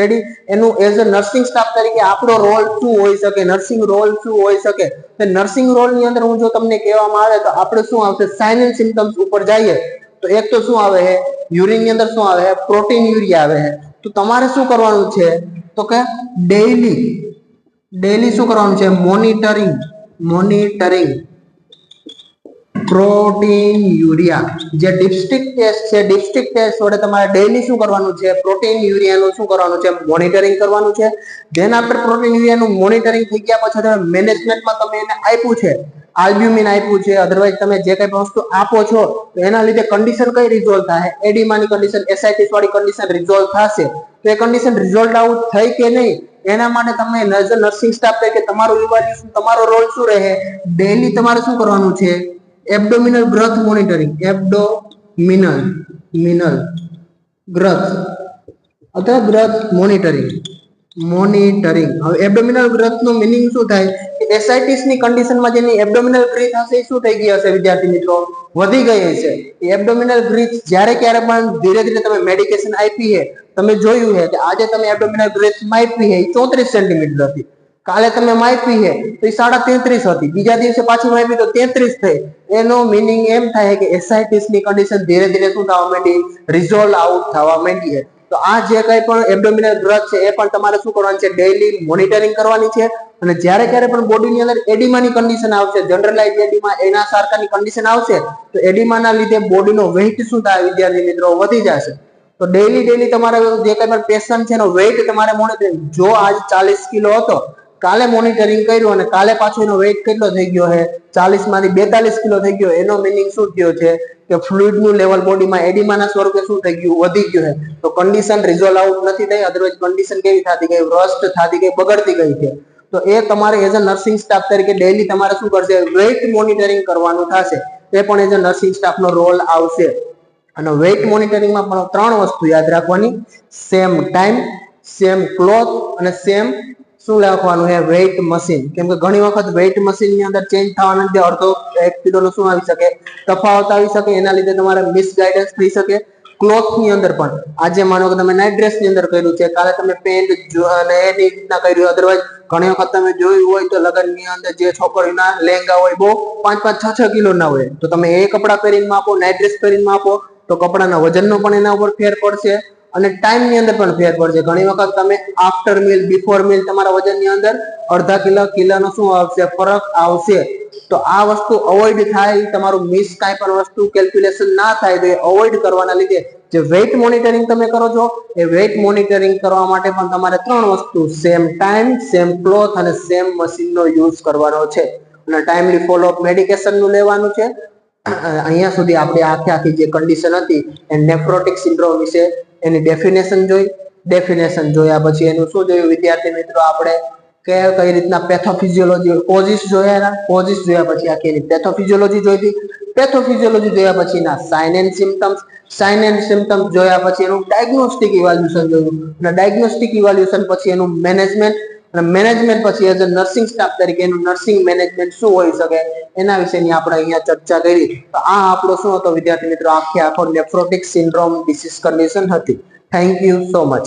રેડી? એનું એઝ અ નર્સિંગ સ્ટાફ તરીકે આપણો રોલ શું હોઈ શકે? નર્સિંગ રોલ શું હોઈ શકે? તો નર્સિંગ રોલ ની અંદર હું જો તમને કહેવામાં આવે તો આપણે શું આવશે? સાઇન એન્ડ સિમ્પટમ્સ ઉપર જઈએ તો એક તો શું આવે છે? યુરિન ની અંદર શું આવે છે? પ્રોટીન યુરિયા આવે છે. તો તમારે શું કરવાનું છે? તો કે ડેઈલી શું કરવાનું છે? Monitoring protein urea. જે ડિસ્ટ્રિક્ટ ટેસ્ટ છે, ડિસ્ટ્રિક્ટ ટેસ્ટ વડે તમારે ડેઈલી શું કરવાનું છે? પ્રોટીન યુરિયાનું શું કરવાનું છે? મોનિટરિંગ કરવાનું છે. ધેન આફ્ટર પ્રોટીન યુરિયાનું મોનિટરિંગ થઈ ગયા પછી તમે મેનેજમેન્ટમાં તમે એને આપ્યું છે, આલ્બ્યુમિન આપ્યું છે, અધરવાઇઝ તમે જે કઈ વસ્તુ આપો છો તો એના લીધે કન્ડિશન કઈ રિઝોલ્વ થાય? એડીમાની કન્ડિશન, એસઆઈટીસ વાળી કન્ડિશન રિઝોલ્વ થશે. તો એ કન્ડિશન રિઝોલ્વ આઉટ થઈ કે નહીં એના માટે તમે નર્સિંગ સ્ટાફ તરીકે તમારું ઇવાલ્યુએશન, તમારો રોલ શું રહે? ડેઈલી તમારે શું કરવાનું છે? Abdominal growth monitoring, abdominal growth અથવા ગ્રોથ મોનિટરિંગ. હવે એબ્ડોમિનલ ગ્રોથ નો મીનિંગ શું થાય? એસઆઈટીસ ની કન્ડિશનમાં જેની એબ્ડોમિનલ બ્રીથ હશે શું થઈ ગઈ હશે વિદ્યાર્થી મિત્રો? વધી ગઈ હશે. એબ્ડોમિનલ બ્રીથ જ્યારે ક્યારે પણ ધીરે ધીરે તમે મેડિકેશન આપી છે, તમે જોયું છે કે આજે તમે એબ્ડોમિનલ બ્રીથ માપી છે 34 સેન્ટીમીટર હતી, કાલે તમે માપી છે તો એ 33.5 હતી, બીજા દિવસે પાછી માપી તો 33 થઈ. એનો મીનિંગ એમ થાય કે એસઆઈટીસ ની કન્ડિશન ધીરે ધીરે શું થવા માંડી? રિઝોલ્વ આઉટ થવા માંડી છે. તો આ જે કઈ પણ એબ્ડોમિનલ ગ્રોથ છે એ પણ તમારે શું કરવાનું છે? ડેઈલી મોનિટરિંગ કરવાની છે. અને જ્યારે ક્યારે પણ બોડીની અંદર એડિમાની કન્ડિશન આવશે, જનરલાઇઝ એડિમા, એના સારકારની કન્ડિશન આવશે તો એડિમાના લીધે બોડીનો વેઇટ શું થાય વિદ્યાર્થી મિત્રો? વધી જશે. તો ડેઈલી તમારે જે કઈ પણ પેશન્ટ છે એનો વેઇટ તમારે મોનિટરિંગ. જો આજ 40 કિલો હતો, કાલે મોનિટરિંગ કર્યું અને કાલે પાછો એનો વેઇટ કેટલો થઈ ગયો છે? 40 માંથી 42 કિલો થઈ ગયો. એનો મીનિંગ શું થયો છે? કે ફ્લુઇડ નું લેવલ બોડીમાં એડિમાના સ્વરૂપે શું થઈ ગયું? વધી ગયું છે. તો કન્ડિશન રિઝોલ્વ આઉટ નથી થઈ, અધરવાઇઝ કન્ડિશન કેવી થતી ગઈ? રસ્ટ થતી ગઈ, બગડતી ગઈ છે. તો એ તમારે એઝ અ નર્સિંગ સ્ટાફ તરીકે ડેઈલી તમારે શું કરશે? વેઇટ મોનિટરિંગ કરવાનું થશે. એ પણ એઝ અ નર્સિંગ સ્ટાફનો રોલ આવશે. અને વેઇટ મોનિટરિંગમાં પણ 3 વસ્તુ યાદ રાખવાની: સેમ ટાઈમ, સેમ ક્લોથ અને સેમ શું લખવાનું છે? Weight machine. કેમ કે ઘણી વખત વેઇટ મશીન ની અંદર ચેન્જ થવાના લીધે અડધો 1 કિલોનો શું આવી શકે? તફાવત આવી શકે. એના લીધે તમારે મિસગાઈડન્સ થઈ શકે. ક્લોથ ની અંદર પણ આજે માનો કે તમે નાઇટ ડ્રેસ ની અંદર કર્યું છે, કાલે તમે પેન્ટ અને એની રીતના કર્યું. અધરવાઇઝ ઘણી વખત તમે જોયું હોય તો લગ્ન ની અંદર જે છોકરીના લહેંગા હોય બહુ 5-5, 6-6 કિલો ના હોય, તો તમે એ કપડા પહેરીને માપો, નાઇટ ડ્રેસ પહેરીને માપો તો કપડાના વજનનો પણ એના ઉપર ફેર પડશે અને ટાઈમ ની અંદર પણ ફેર પડશે. ઘણી વખત તમે આફ્ટર મીલ, બિફોર મીલ તમારા વજન ની અંદર અડધા કિલોનો શું આવશે? ફરક આવશે. તો આ વસ્તુ અવોઇડ થાય, તમારું મિસ કાંઈ પણ વસ્તુ કેલ્ક્યુલેશન ના થાય તો એ અવોઇડ કરવાના લીધે જે વેઇટ મોનિટરિંગ તમે કરો છો એ વેઇટ મોનિટરિંગ કરવા માટે પણ તમારે 3 વસ્તુ: સેમ ટાઈમ, સેમ ક્લોથ અને સેમ મશીનનો યુઝ કરવાનો છે. અને ટાઈમલી ફોલોઅપ મેડિકેશન નું લેવાનું છે. અહીંયા સુધી આપણે આખી જે કન્ડિશન હતી એ નેફ્રોટિક સિન્ડ્રોમ વિશે એની ડેફિનેશન જોઈ. ડેફિનેશન જોયા પછી એનું શું જોયું વિદ્યાર્થી મિત્રો? આપણે કઈ રીતના પેથોફિઝિયોલોજી, કોઝિસ જોયા. કોઝિસ જોયા પછી આખી એની પેથોફિઝિયોલોજી જોઈ. પેથોફિઝિયોલોજી જોયા પછી ના sign and symptoms, sign and symptoms જોયા પછી એનું ડાયગ્નોસ્ટિક ઇવાલ્યુએશન જોયું. અને ડાયગ્નોસ્ટિક ઇવાલ્યુએશન પછી એનું મેનેજમેન્ટ, અને મેનેજમેન્ટ પછી એઝ અ નર્સિંગ સ્ટાફ તરીકે એનું નર્સિંગ મેનેજમેન્ટ શું હોઈ શકે એના વિશેની આપણે અહીંયા ચર્ચા કરી. તો આ આપણો શું હતો વિદ્યાર્થી મિત્રો? આખો નેફ્રોટિક સિન્ડ્રોમ ડિસીઝ કન્ડિશન હતી. Thank you so much.